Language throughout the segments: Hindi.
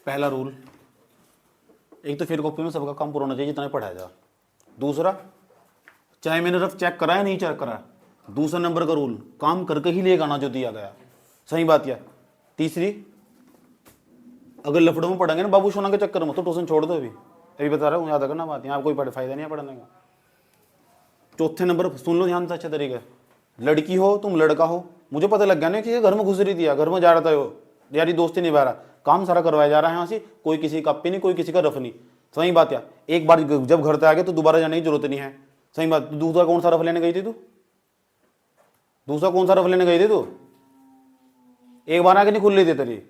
पहला रूल, एक तो फिर कॉपी में सबका काम पूरा होना चाहिए जितना पढ़ाया जा। दूसरा, चाहे मैंने रफ चेक करा है नहीं चेक करा, दूसरा नंबर का रूल, काम करके ही लेकर आना जो दिया गया। सही बात है। तीसरी, अगर लफड़ों में पढ़ेंगे ना बाबू सोना के चक्कर में तो ट्यूशन छोड़ दो। अभी बता रहा हूँ, याद रखना बात, यहाँ कोई फायदा नहीं है पढ़ने का। चौथे नंबर, सुन लो ध्यान से अच्छे तरीके, लड़की हो तुम लड़का हो, मुझे पता लग गया ना कि ये घर में घुस रही थी, घर में जा रहा था, यारी दोस्ती निभा रहा, काम सारा करवाया जा रहा है यहाँ से, कोई किसी का कॉपी नहीं, कोई किसी का रफ नहीं। सही बात है। एक बार जब घर पे आ गए तो दोबारा जाने की जरूरत नहीं है। सही बात। दूसरा कौन सा रफ लेने गई थी तू? दूसरा कौन सा रफ लेने गई थी तू? एक बार आके नहीं खुल रही थी तेरी,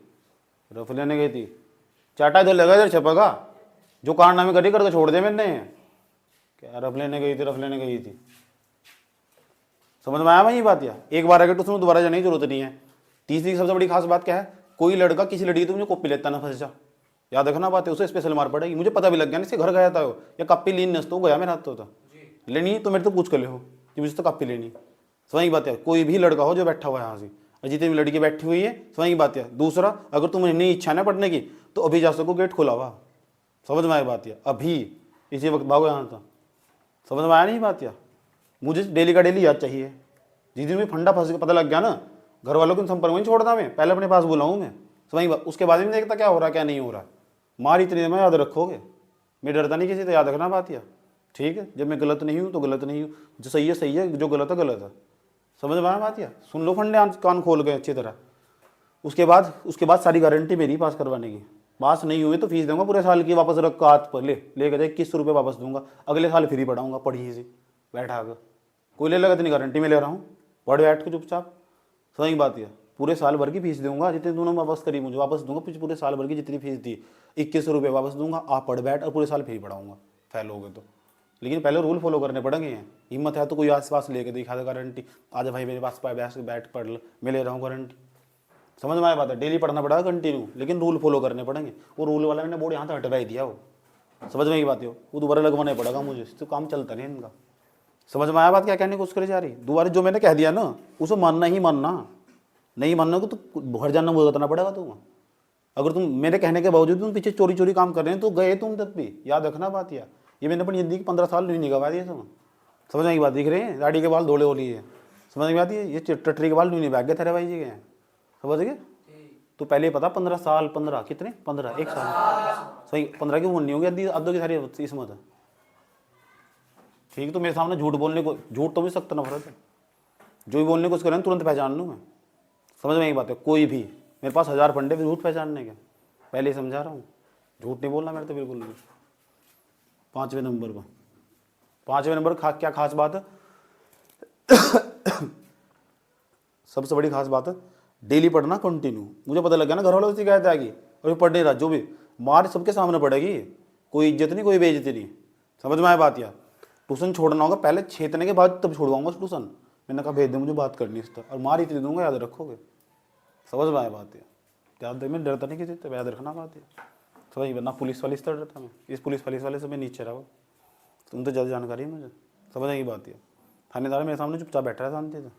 रफ लेने गई थी। चाटा इधर लगा इधर छपेगा, जो कारनामे करी करके छोड़ दे मैंने। क्या रफ लेने गई थी, रफ लेने गई थी? समझ में आया भाई ये बात? या एक बार आगे तो उसमें दोबारा जाने की जरूरत नहीं है। तीसरी सबसे बड़ी खास बात क्या है, कोई लड़का किसी लड़की तो मुझे कॉपी लेता ना फंस जा, याद रखना बात है, उसे स्पेशल मार पड़ेगी। मुझे पता भी लग गया ना, इससे घर गया था या कॉपी लीन नस तो गया मेरे हाथ तो लेनी तो मेरे तो पूछ कर ले हो कि मुझे तो कॉपी लेनी। सही बात है। कोई भी लड़का हो जो बैठा हुआ है यहाँ से, और जितनी भी लड़की बैठी हुई है, सही बात है। दूसरा, अगर तुम्हें नहीं इच्छा ना पढ़ने की तो अभी जा सको, गेट खुला हुआ। समझ में आया बात? है अभी इसी वक्त भागो यहाँ था। समझ में आया नहीं बात? या मुझे डेली का डेली याद चाहिए। जिस दिन में फंडा फंस पता लग गया ना, घर वालों के संपर्क में नहीं छोड़ता मैं, पहले अपने पास बुलाऊँ मैं। सही बात। उसके बाद में देखता क्या हो रहा क्या नहीं हो रहा। मार इतनी में याद रखोगे, मैं डरता नहीं किसी से, याद रखना बात। या ठीक है, जब मैं गलत नहीं हूँ तो गलत नहीं हूँ, जो सही है, जो गलत है गलत है। समझ में आया बात? या सुन लो फंडे कान खोल गए अच्छी तरह। उसके बाद सारी गारंटी मेरी पास करवाने की। पास नहीं हुए तो फीस दूंगा पूरे साल की, वापस रख का हाथ पर लेकर जाए 21 रुपये वापस दूंगा, अगले साल फ्री पढ़ाऊंगा, पढ़िए से बैठा कर। कोई ले लगा इतनी गारंटी मैं ले रहा हूँ, पढ़ बैठ के चुपचाप। सही बात है। पूरे साल भर की फीस दूंगा, जितने दोनों वापस करी मुझे वापस दूंगा, पूरे साल भर की जितनी फीस दी 21 रुपये वापस दूंगा, आप पढ़ बैठ और पूरे साल फ्री पढ़ाऊंगा, फेल हो गए तो। लेकिन पहले रूल फॉलो करने पड़ेंगे। हिम्मत है तो कोई आस पास लेके दिखा दे गारंटी, आज भाई मेरे पास बैठ पढ़ ले, मैं ले रहा हूँ गारंटी। समझ में आया बात है? डेली पढ़ना पड़ेगा कंटिन्यू, लेकिन रूल फॉलो करने पड़ेंगे। वो रूल वाला मैंने बोर्ड यहाँ से हटवा ही दिया, वो समझ में की बात है, वो दोबारा लगवाना पड़ेगा मुझे, तो काम चलता नहीं इनका। समझ में आया बात? क्या कहने की कोशिश करी जा रही? दोबारा जो मैंने कह दिया ना उसे मानना ही मानना, नहीं मानना को तो घर जाना बताना पड़ेगा तुम। अगर तुम मेरे कहने के बावजूद तुम पीछे चोरी चोरी काम कर रहे हैं तो गए तुम तब भी, याद रखना बात। या ये मैंने अपनी जिंदगी 15 साल नहीं निकलवा दिए तुम। समझ में की बात? दिख रही है दाढ़ी के बाल धोले हो लिए, समझ में आती है? ये टटरी के बाल नहीं भाग गए तेरे भाई जी के, समझ गए? तो पहले पता 15 साल, 15 कितने 15 एक साल, सही 15 की उम्र नहीं होगी अद्दों की सारी इसमत। ठीक, तो मेरे सामने झूठ बोलने को, झूठ तो भी सख्त नफरत है, जो भी बोलने को उसको करें तुरंत पहचान लूँ मैं। समझ में एक बात है? कोई भी मेरे पास 1000 फंडे झूठ पहचानने के, पहले ही समझा रहा हूँ, झूठ नहीं बोलना मेरे तो बिल्कुल भी। पाँचवें नंबर क्या खास बात है? सबसे बड़ी खास बात है डेली पढ़ना कंटिन्यू। मुझे पता लग गया ना घर वालों से शिकायत आएगी और पढ़ नहीं रहा, जो भी मार सबके सामने पड़ेगी, कोई इज्जत नहीं, कोई बेइज्जती नहीं। समझ में आया बात? या ट्यूशन छोड़ना होगा पहले छेतने के बाद तब छोड़वाऊंगा ट्यूशन। मैंने कहा भेज दे, मुझे बात करनी इस तरह, और मार इतनी दूंगा, याद रखोगे। समझ में आया बात? है याद मैं डरता नहीं किसी से, याद रखना बात है। समझ ना पुलिस वाली से डरता मैं, इस पुलिस वाले से मैं नीचे रहा। तुम तो ज़्यादा जानकारी है मुझे, समझ की बात है। थानेदार मेरे सामने चुपचाप बैठा रहा शांति से,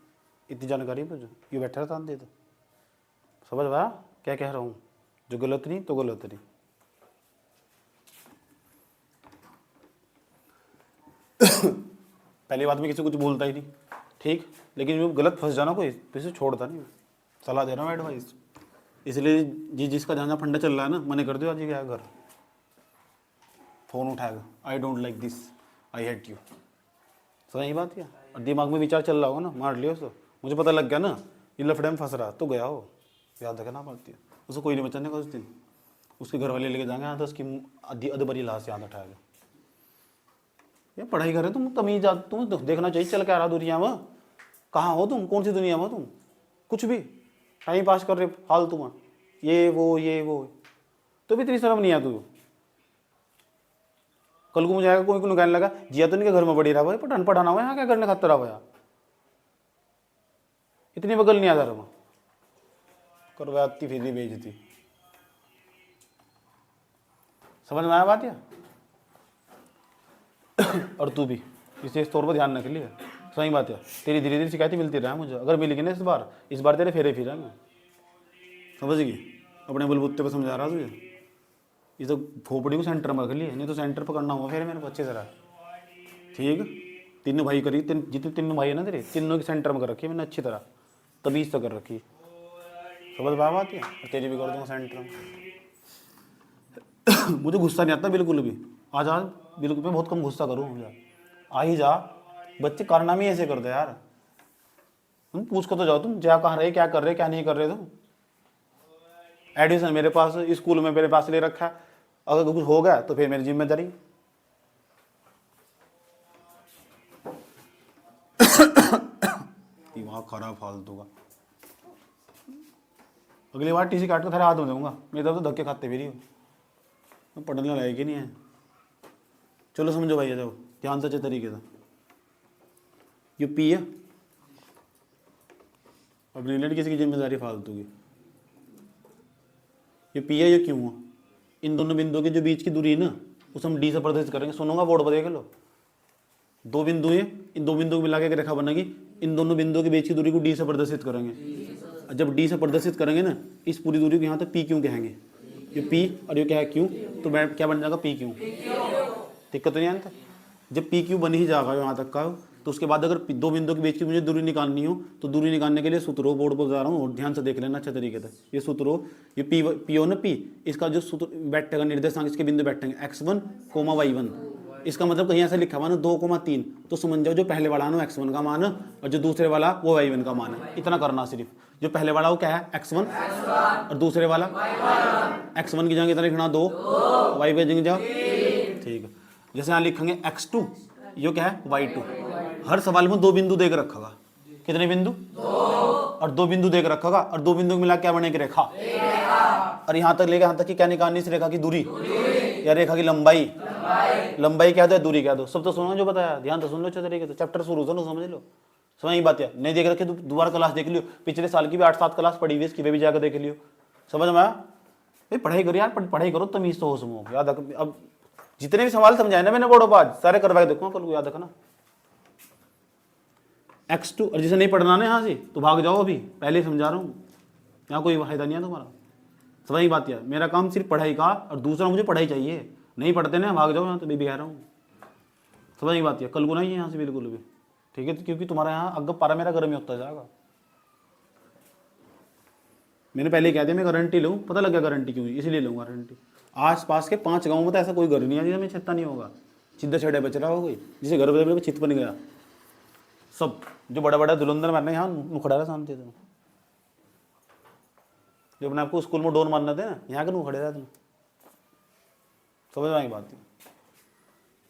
इतनी जानकारी है मुझे, ये बैठा रहा शांति से। समझ रहा क्या कह रहा हूँ? जो गलत नहीं तो गलत नहीं। पहली बात में किसी को कुछ बोलता ही नहीं, ठीक, लेकिन जो गलत फंस जाना कोई तो इसे छोड़ता नहीं, सलाह दे रहा हूँ, एडवाइस। इसलिए जिसका जहाँ जहाँ फंडा चल रहा है ना, मने कर दो आज क्या घर, फोन उठाएगा, I don't like this, I hate you. सही बात है। और दिमाग में विचार चल रहा हो ना, मार लियो उसको। मुझे पता लग गया ना ये लफड़े में फंस रहा तो गया हो, याद रखना पड़ती है। उसको कोई नहीं बचाने का उस दिन, उसके घर वाले लेके जाएंगे यहाँ तो उसकी अधबरी लाश याद उठाएगा। ये पढ़ाई कर रहे तुम, तमीज तुम देखना चाहिए चल के आ रहा दुनिया में, कहाँ हो तुम, कौन सी दुनिया में तुम, कुछ भी टाइम पास कर रहे फालतू में, ये वो तो भी इतनी शर्म नहीं है तू। कल को मुझे आएगा कोई कहने लगा जिया तो नहीं घर में बड़ी रहा भाई, पठान पढ़ाना हुआ यहाँ क्या करने खातर रहा, इतनी बगल नहीं आता रहा करवाती फिर बेचती। समझ में आया बात? या और तू भी विशेष तौर पर ध्यान रख लिया। सही बात है। तेरी धीरे धीरे शिकायतें मिलती रहा मुझे, अगर मिलेगी ना इस बार तेरे फेरे फिरेंगे, समझ गई? अपने बलबूते पर समझा रहा तुझे। ये तो खोपड़ी को सेंटर में रख लिए, नहीं तो सेंटर पकड़ना होगा फिर मेरे को अच्छी तरह। ठीक, तीनों भाई करी, जितने तीनों भाई है ना तेरे, तीनों के सेंटर में कर रखी है मैंने अच्छी तरह, तमीज़ तो कर रखी। समझ बात आती है, और तेरी भी कर दूँगा सेंटर में। मुझे गुस्सा नहीं आता बिल्कुल भी, आज बिल्कुल मैं बहुत कम गुस्सा करूँ मुझे, आ ही जा। बच्चे कारनामे ऐसे कर दे यार, तुम पूछ कर तो जाओ, तुम जा कहाँ रहे, क्या कर रहे, क्या नहीं कर रहे तुम। एडमिशन मेरे पास स्कूल में मेरे पास ले रखा है, अगर कुछ हो गया तो फिर मेरी जिम्मेदारी। वहाँ खराब फालतू का, अगली बार टीसी काट कर थारे हाथ में दूंगा, मेरी तरफ तो धक्के खाते भी नहीं हो, पढ़ने लायक ही नहीं है। चलो समझो भाई, जाओ ध्यान से अच्छे तरीके से। ये पी है, अब रिलेट किसी की जिम्मेदारी फालतू की। ये पी है, ये क्यों है, इन दोनों बिंदुओं के जो बीच की दूरी है ना, उसे हम डी से प्रदर्शित करेंगे। सुनूंगा बोर्ड पर देख लो, दो बिंदु है, इन दो बिंदुओं को मिला के रेखा बनेगी, इन दोनों बिंदुओं के बीच की दूरी को डी से प्रदर्शित करेंगे। जब डी से प्रदर्शित करेंगे ना, इस पूरी दूरी को यहाँ तक पी क्यों कहेंगे, ये पी और ये क्या है क्यों, तो मैं क्या बन जाएगा पी क्यों। दिक्कत तो नहीं आता, जब पी क्यू बन ही जाएगा यहाँ तक का, तो उसके बाद अगर दो बिंदुओं के बीच की मुझे दूरी निकालनी हो, तो दूरी निकालने के लिए सूत्र हो, बोर्ड पर बता रहा हूँ और ध्यान से देख लेना अच्छे तरीके से। ये सूत्र हो, ये पी हो ना, पी, इसका जो सूत्र बैठेगा निर्देशांक, इसके बिंदु बैठेंगे x1, y1। इसका मतलब कहीं ऐसा लिखा हुआ ना 2,3, तो समझ जाओ जो पहले वाला ना x1 का मान है और जो दूसरे वाला वो y1 का मान है। इतना करना सिर्फ, जो पहले वाला वो क्या है x1 और दूसरे वाला x1 की जगह कितना लिखना 2, y की जगह, ठीक है। जैसे यहाँ लिखेंगे x2, ये क्या है y2। हर सवाल में दो बिंदु देकर रखेगा, कितने बिंदु, और दो बिंदु देकर रखेगा, और दो बिंदु मिला क्या बनेगी रेखा, और यहाँ तक लेकर यहाँ तक की क्या निकालनी, इस रेखा की दूरी या रेखा की लंबाई। लंबाई क्या दो, दूरी क्या दो, सब तो सुनो जो बताया, ध्यान तो सुन लो अच्छे तरीके से, चैप्टर शुरू से समझ लो। समझ ये बात है, नहीं देख रखे तो दोबारा क्लास देख लियो, पिछले साल की भी 8-7 क्लास पढ़ी हुई, इसकी भी जाकर देख लियो। समझ में आया भाई, पढ़ाई करो यार, पढ़ाई करो तमीज तो हो समो याद। अब जितने भी सवाल समझाए ना मैंने बोर्ड आज सारे करवा के देखो, कल याद रखना। x2, और जिसे नहीं पढ़ना ना यहाँ से तो भाग जाओ, अभी पहले समझा रहा हूँ, यहाँ कोई फायदा नहीं है तुम्हारा। समझ ही बात है, मेरा काम सिर्फ पढ़ाई का, और दूसरा मुझे पढ़ाई चाहिए, नहीं पढ़ते ना भाग जाओ यहाँ, तो भी कह रहा हूँ। समझ ही बात है, कल को नहीं है यहाँ से बिल्कुल भी, ठीक है, क्योंकि तुम्हारा यहाँ अगर पारा मेरा गर्म ही होता जाएगा। मैंने पहले कह दिया मैं गारंटी लूँ, पता लग गया गारंटी क्यों, इसलिए लूँगा गारंटी। आस पास के 5 गाँव में तो ऐसा कोई घर नहीं है जिसमें छत्ता नहीं होगा, सीधा छड़े बच रहा हो कोई, जिसे घर बदल छित बन गया सब, जो बड़ा बड़ा धुलंधर मारने यहाँ नुखड़ा रहा शांति तुम, जो अपने आपको स्कूल में डोर मारना थे ना, यहाँ के नुखड़े रहा तुम। समझ में बात है।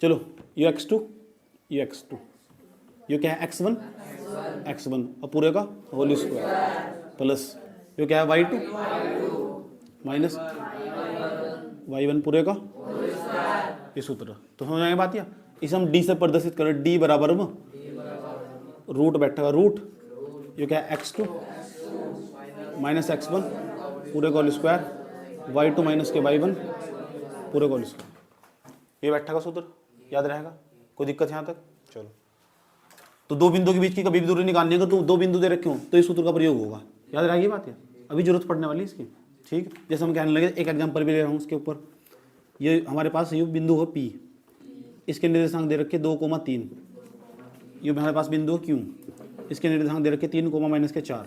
चलो ये x2, ये x2, ये क्या है x1 और पूरे का होल स्क्वायर प्लस ये क्या है y2 माइनस y1 पूरे का ये सूत्र। तो समझ में बात है, इसे हम d से प्रदर्शित करें, d बराबर में रूट बैठेगा, रूट ये क्या है x2 माइनस x1 पूरे का होल स्क्वायर, y2 माइनस के y1 पूरे का होल स्क्वायर, ये बैठेगा सूत्र, याद रहेगा, कोई दिक्कत यहाँ तक। चलो, तो दो बिंदु के बीच की कभी भी दूरी निकालनी है, अगर तो दो बिंदु दे रखे हो तो इस सूत्र का प्रयोग होगा, याद रहेगी बात है, अभी जरूरत पड़ने वाली है इसकी। ठीक, जैसे हम कहने लगे, एक एग्जांपल भी ले रहा हूँ उसके ऊपर। ये हमारे पास ये बिंदु हो P, इसके निर्देशांक दे रखे 2,3, ये हमारे पास बिंदु हो Q, इसके निर्देशांक दे रखे 3, माइनस के 4,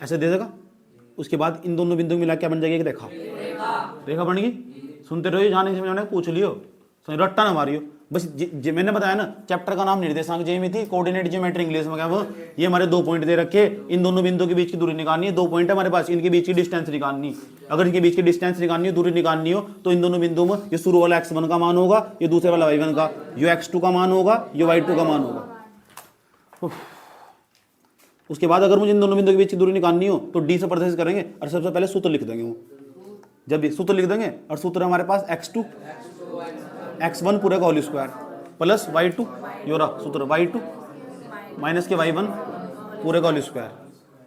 ऐसे दे देगा। उसके बाद इन दोनों बिंदु मिला क्या बन जाएगी, एक रेखा, रेखा बन गई। सुनते रहो, जाने से मैंने पूछ लियो, रट्टा ना मारियो बस। मैंने बताया ना, चैप्टर का नाम निर्देशांक ज्यामिति, कोऑर्डिनेट ज्योमेट्री इंग्लिश में क्या वो, ये हमारे 2 पॉइंट दे रखे, इन दोनों बिंदुओं के बीच की दूरी निकालनी है, 2 पॉइंट है हमारे पास, इनके बीच की डिस्टेंस निकालनी। अगर इनके बीच की डिस्टेंस निकालनी हो, दूरी निकालनी हो, तो इन दोनों बिंदुओं में ये शुरू वाला x1 का मान होगा, ये दूसरे वाला y1 का, ये x2 का मान होगा, ये y2 का मान होगा। उसके बाद अगर मुझे इन दोनों बिंदुओं के बीच की दूरी निकालनी हो तो d से प्रदर्शित करेंगे, और सबसे पहले सूत्र लिख देंगे। वो जब सूत्र लिख देंगे, और सूत्र हमारे पास x2 x1 पूरे का होल स्क्वायर प्लस y2, ये रहा सूत्र y2 माइनस के y1 पूरे का होल स्क्वायर।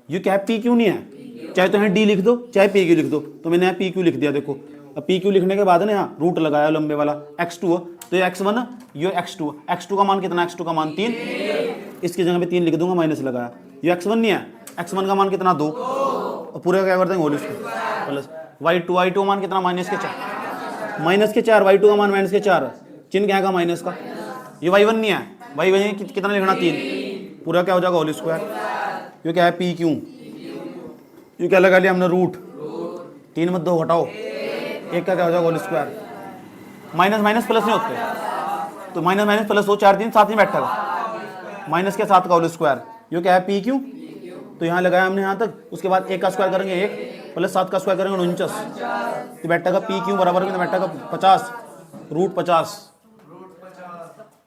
ये क्या है, p क्यों नहीं है, चाहे तो यहाँ d लिख दो चाहे p क्यू लिख दो, तो मैंने यहाँ p क्यू लिख दिया। देखो अब p क्यू लिखने के बाद ना यहाँ रूट लगाया लंबे वाला, x2 हो तो ये x1 ये x2, x2 का मान कितना, x2 का मान 3, इसकी जगह पे 3 लिख दूंगा, माइनस लगाया। ये x1 नहीं है, x1 का मान कितना 2, और पूरे का क्या कर देंगे होल स्क्वायर प्लस y2 मान कितना माइनस के 4, माइनस के 4, y2 का मान माइनस के 4, चिन्ह क्या का माइनस का, ये y1 नहीं है, y1 कितना लिखना 3, पूरा क्या हो जाएगा होल स्क्वायर। ये क्या है पी क्यू, ये क्या लगा लिया हमने रूट, 3 मत 2 घटाओ, एक का क्या हो जाएगा whole square. Minus minus plus नहीं होते, तो माइनस माइनस प्लस हो, 4 3 7 में बैठेगा, माइनस के 7 का होल स्क्वायर। ये क्या है पी क्यू, तो यहाँ लगाया हमने यहाँ तक, उसके बाद 1 का स्क्वायर करेंगे 1 प्लस 7 का स्क्वायर करेंगे 49, तो बैठेगा पी क्यू बराबर में बैठेगा 50 रूट 50।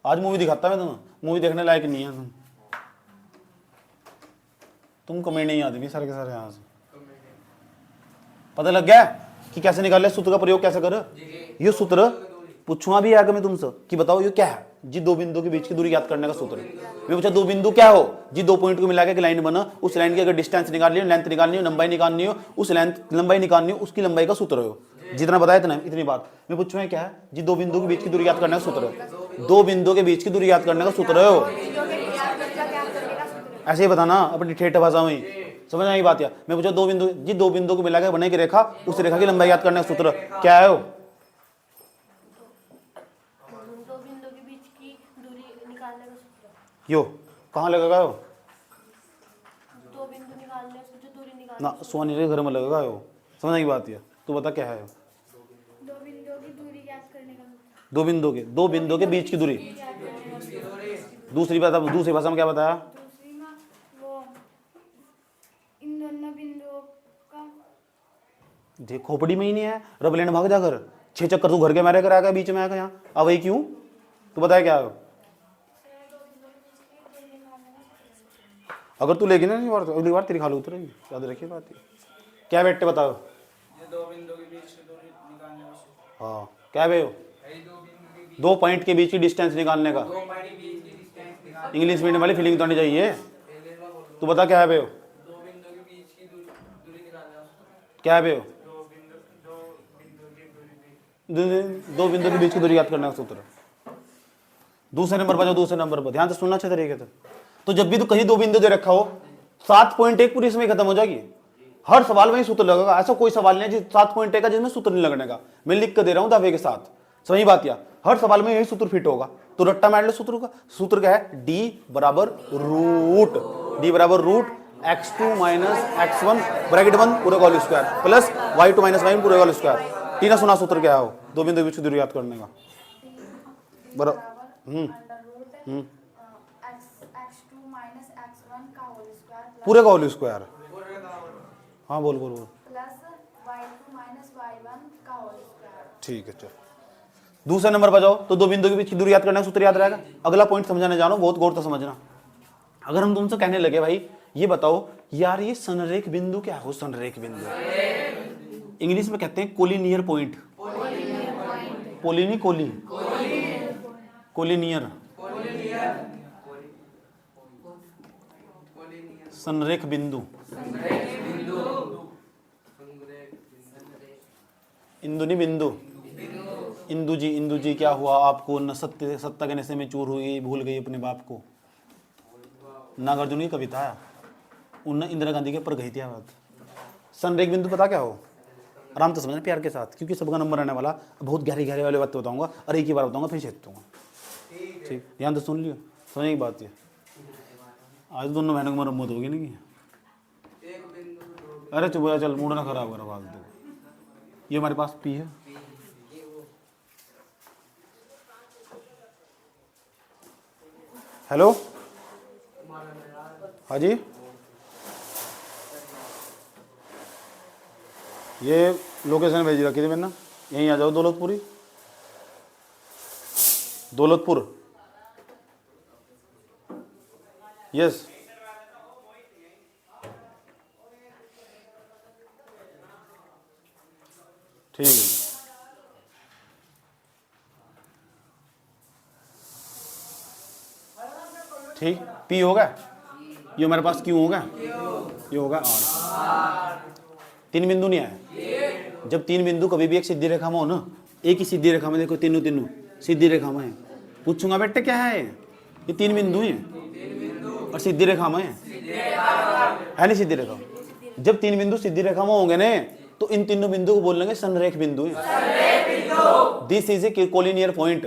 आज मूवी दिखाता मैं तुम्हें, मूवी देखने लायक नहीं है तुम कमेंट नहीं आती भी सारे के सारे यहाँ से। पता लग गया कि कैसे निकाले, सूत्र का प्रयोग कैसे कर। ये सूत्र पूछूंगा भी आगे मैं तुमसे कि बताओ ये क्या है जी, दो बिंदु के बीच की दूरी याद करने का सूत्र। मैं पूछा दो बिंदु क्या हो जी, 2 पॉइंट को मिला के लाइन बना, उस लाइन की अगर डिस्टेंस निकालनी हो, लेंथ निकालनी हो, लंबाई निकालनी हो, उस लेंथ लंबाई निकालनी हो, उसकी लंबाई का सूत्र हो। जितना बताया इतना, इतनी बात। मैं पूछूंगा क्या है जी, 2 बिंदु के बीच की दूरी याद करने का सूत्र है, 2 बिंदु के बीच की दूरी याद करने का सूत्र हो। ऐसे ही बताना अपनी ठेठ भाषा में, समझ आई बात। या मैं पूछा 2 बिंदु जी, 2 बिंदु को मिला के बने की रेखा, उस रेखा की लंबाई याद करने का सूत्र क्या है। यो कहाँ लगेगा यो, 2 बिंदु निकालने उसको जो दूरी निकालनी ना सोनी के घर में लगेगा यो, समझ की बात है। तू बता क्या है। 2 बिंदुओं की दूरी याद करने का, 2 बिंदु के बीच की दूरी। दूसरी भाषा में क्या बताया, दूसरी में वो इन दोनों बिंदुओं का, देख खोपड़ी में ही नहीं है, रब लेने भाग जाकर 6 चक्कर तू घर के मारे कर आएगा, बीच में आएगा यहाँ अब वही क्यों, तू बताया क्या है। अगर तू लेगी ना अगली बार तेरी खाल उतरेगी, याद रखिए बात। क्या बेटे बताओ, 2 बिंदु के बीच की दूरी निकालने का। हाँ क्या बे, 2 पॉइंट के बीच की डिस्टेंस निकालने का। 2 पॉइंट के बीच की डिस्टेंस निकालने, इंग्लिश मीडियम वाली फीलिंग तो आनी चाहिए। तू बता क्या है बे, 2 बिंदु के बीच की दूरी निकालने का। क्या है बे, 2 बिंदु के बीच की दूरी याद करने का सूत्र। दूसरे नंबर पर जाओ, दूसरे नंबर पर ध्यान से सुनना अच्छे तरीके से। तो जब भी तू कहीं 2 बिंदु दे रखा हो, 7.1 पूरी इसमें खत्म हो जाएगी, हर सवाल में ही सूत्र लगेगा। ऐसा कोई सवाल नहीं है 7.1 का जिसमें सूत्र नहीं लगने का, मैं लिख कर दे रहा हूं दावे के साथ, सही बात। या हर सवाल में यही सूत्र फिट होगा, तो रट्टा मार लो सूत्र का। सूत्र क्या है, d बराबर root x2 minus x1 bracket बंद पूरे का whole square plus y2 minus y1 पूरे का होल स्क्वायर। तीना सुना सूत्र क्या हो 2 बिंदु के बीच की दूरी याद करने का, बराबर पूरे का होल स्क्वायर। हाँ बोल बोल बोल, ठीक है चल। दूसरे नंबर पर जाओ, तो 2 बिंदु के बीच की दूरी याद करने का सूत्र याद रहेगा। अगला पॉइंट समझाने जानो, बहुत गौर से समझना। अगर हम तुमसे कहने लगे भाई ये बताओ यार ये संरेख बिंदु क्या हो, संरेख बिंदु इंग्लिश में कहते हैं collinear point, colony Koli collinear संरेख बिंदु, इंदु नहीं बिंदु, इंदु जी क्या हुआ आपको, न सत्ता के नशे में चूर हुई, भूल गई अपने बाप को। नागार्जुन की कविता है, उन इंदिरा गांधी के ऊपर गई थी बात। संरेख बिंदु पता क्या हो, आराम से समझना प्यार के साथ, क्योंकि सबका नंबर आने वाला, बहुत गहरी वाली बात बताऊंगा, और एक ही बार बताऊंगा फिर छेद दूंगा, ठीक ध्यान से सुन लियो, समझने की बात है। आज दोनों बहनों की मरम्मत होगी नहीं, अरे चुप चल मूड ना खराब करो बात दो। ये हमारे पास पी है, हेलो हाँ जी, ये लोकेशन भेज रखी थी मैंने, यहीं आ जाओ दौलतपुर यस ठीक है। ठीक पी होगा, ये हमारे पास क्यों होगा, ये होगा आर। 3 बिंदु नहीं है, जब 3 बिंदु कभी भी एक सीधी रेखा में हो ना, एक ही सीधी रेखा में, देखो तीनों सीधी रेखा में है, पूछूंगा बेटे क्या है, ये 3 बिंदु हैं और सीधी रेखा में है नहीं सीधी रेखा। जब 3 बिंदु सीधी रेखा में होंगे ने, तो इन तीनों बिंदु को बोल लेंगे संरेख बिंदु है। This is a collinear point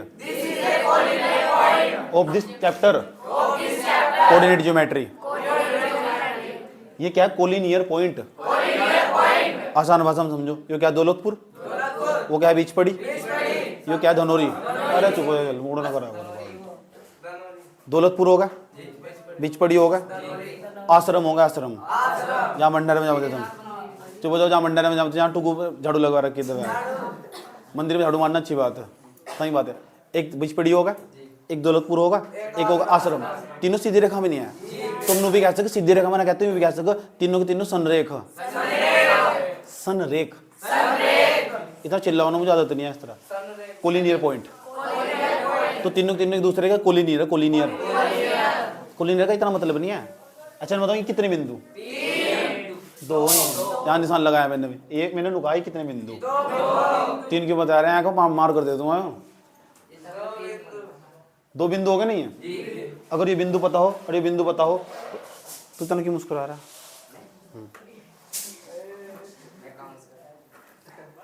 of this chapter coordinate geometry. ये क्या है? Collinear point. आसान भाषा में समझो, ये क्या दौलतपुर, वो क्या बीच पड़ी, ये क्या धनौरी। अरे चुप हो जा, मूड ना खराब करो। दौलतपुर होगा, बीच पड़ी होगा, आश्रम होगा, आश्रम जहाँ भंडारे में जाते तुम। चुप हो जाओ, जहाँ भंडारे में जाते, जहाँ टुकू झाड़ू लगवा रखी है, मंदिर में झाड़ू मारना अच्छी बात है, सही बात है। एक बीच पड़ी होगा, एक दौलतपुर होगा, एक होगा आश्रम। तीनों सीधी रेखा में नहीं है। तुम भी कह सके सीधी रेखा में ना कहते, भी कह सको तीनों के तीनों संरेख। संरेख इतना चिल्लाना मुझे आदत नहीं है इस तरह। कोलिनियर पॉइंट तो तीनों तीनों एक दूसरे का कोलिनियर है। कोलिनियर का इतना मतलब नहीं है। अच्छा मैं बताऊँ कितने बिंदु? दो हैं। यहाँ निशान लगाया मैंने भी, एक मैंने लुकाया। कितने बिंदु? तीन क्यों बता रहे हैं? आंखों मार कर दे दूंगा। दो बिंदु हो गए नहीं है? अगर ये बिंदु पता हो और ये बिंदु पता हो तो इतना क्यों मुस्कुरा रहा है?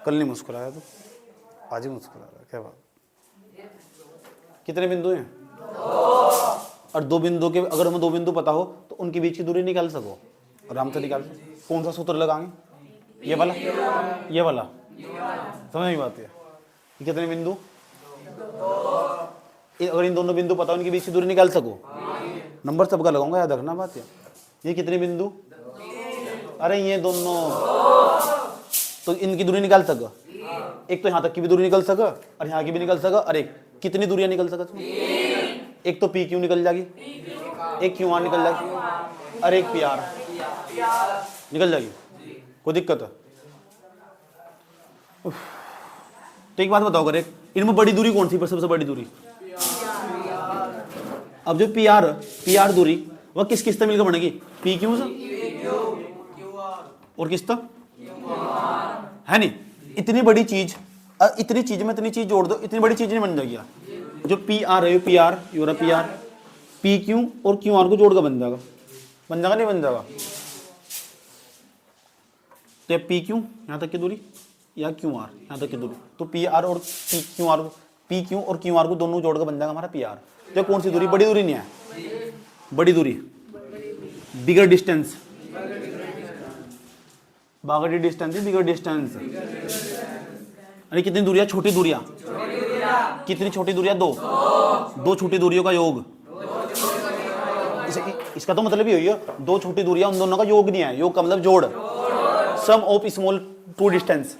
कल नहीं मुस्कुराया तो आज ही मुस्कुरा रहा है, क्या बात? कितने बिंदु हैं? और दो बिंदु के, अगर हमें दो बिंदु पता हो तो उनके बीच की दूरी निकाल सको, और हम तो निकाल सको। कौन सा सूत्र लगाएंगे? ये वाला, ये वाला। समझ नहीं बात है? ये कितने बिंदु? अगर इन दोनों बिंदु पता हो, इनके बीच की दूरी निकाल सको। नंबर सबका लगाऊंगा, याद रखना बात है। ये कितने बिंदु? अरे ये दोनों, तो इनकी दूरी निकाल सको। एक तो यहाँ तक की भी दूरी निकल सका और यहाँ की भी निकल सका। और एक कितनी दूरियां निकल सका? एक तो पी क्यू निकल जाएगी, एक क्यू आर निकल जाएगी, और एक पी आर निकल जाएगी। कोई दिक्कत है? तो एक बात बताओ, अगर एक इनमें बड़ी दूरी कौन सी? पर सबसे बड़ी दूरी, अब जो पी आर दूरी वह किस किस से मिलकर बनेगी? पी क्यू से और किस तक, है नहीं? इतनी बड़ी चीज, इतनी चीज में इतनी चीज जोड़ दो, इतनी बड़ी चीज नहीं बन जाएगी। जो पी आर है, पी आर पी क्यू और क्यू आर को जोड़ कर बन जाएगा। नहीं बन जाएगा? तो पी क्यू यहाँ तक की दूरी या क्यू आर यहाँ तक की दूरी, तो पी आर और पी क्यू और क्यू आर को दोनों जोड़ कर बन जाएगा हमारा पी आर। तो कौन सी दूरी? बड़ी दूरी नहीं है, बड़ी दूरी, बिगर डिस्टेंस, बागड़ी डिस्टेंस, बिगर डिस्टेंस। अरे कितनी दूरियां? छोटी दूरियां। कितनी छोटी दूरियां? दो छोटी दूरियों का योग। इसका तो मतलब ही है, दो छोटी दूरियां, उन दोनों का योग नहीं है। योग का मतलब जोड़। Sum of small two distance,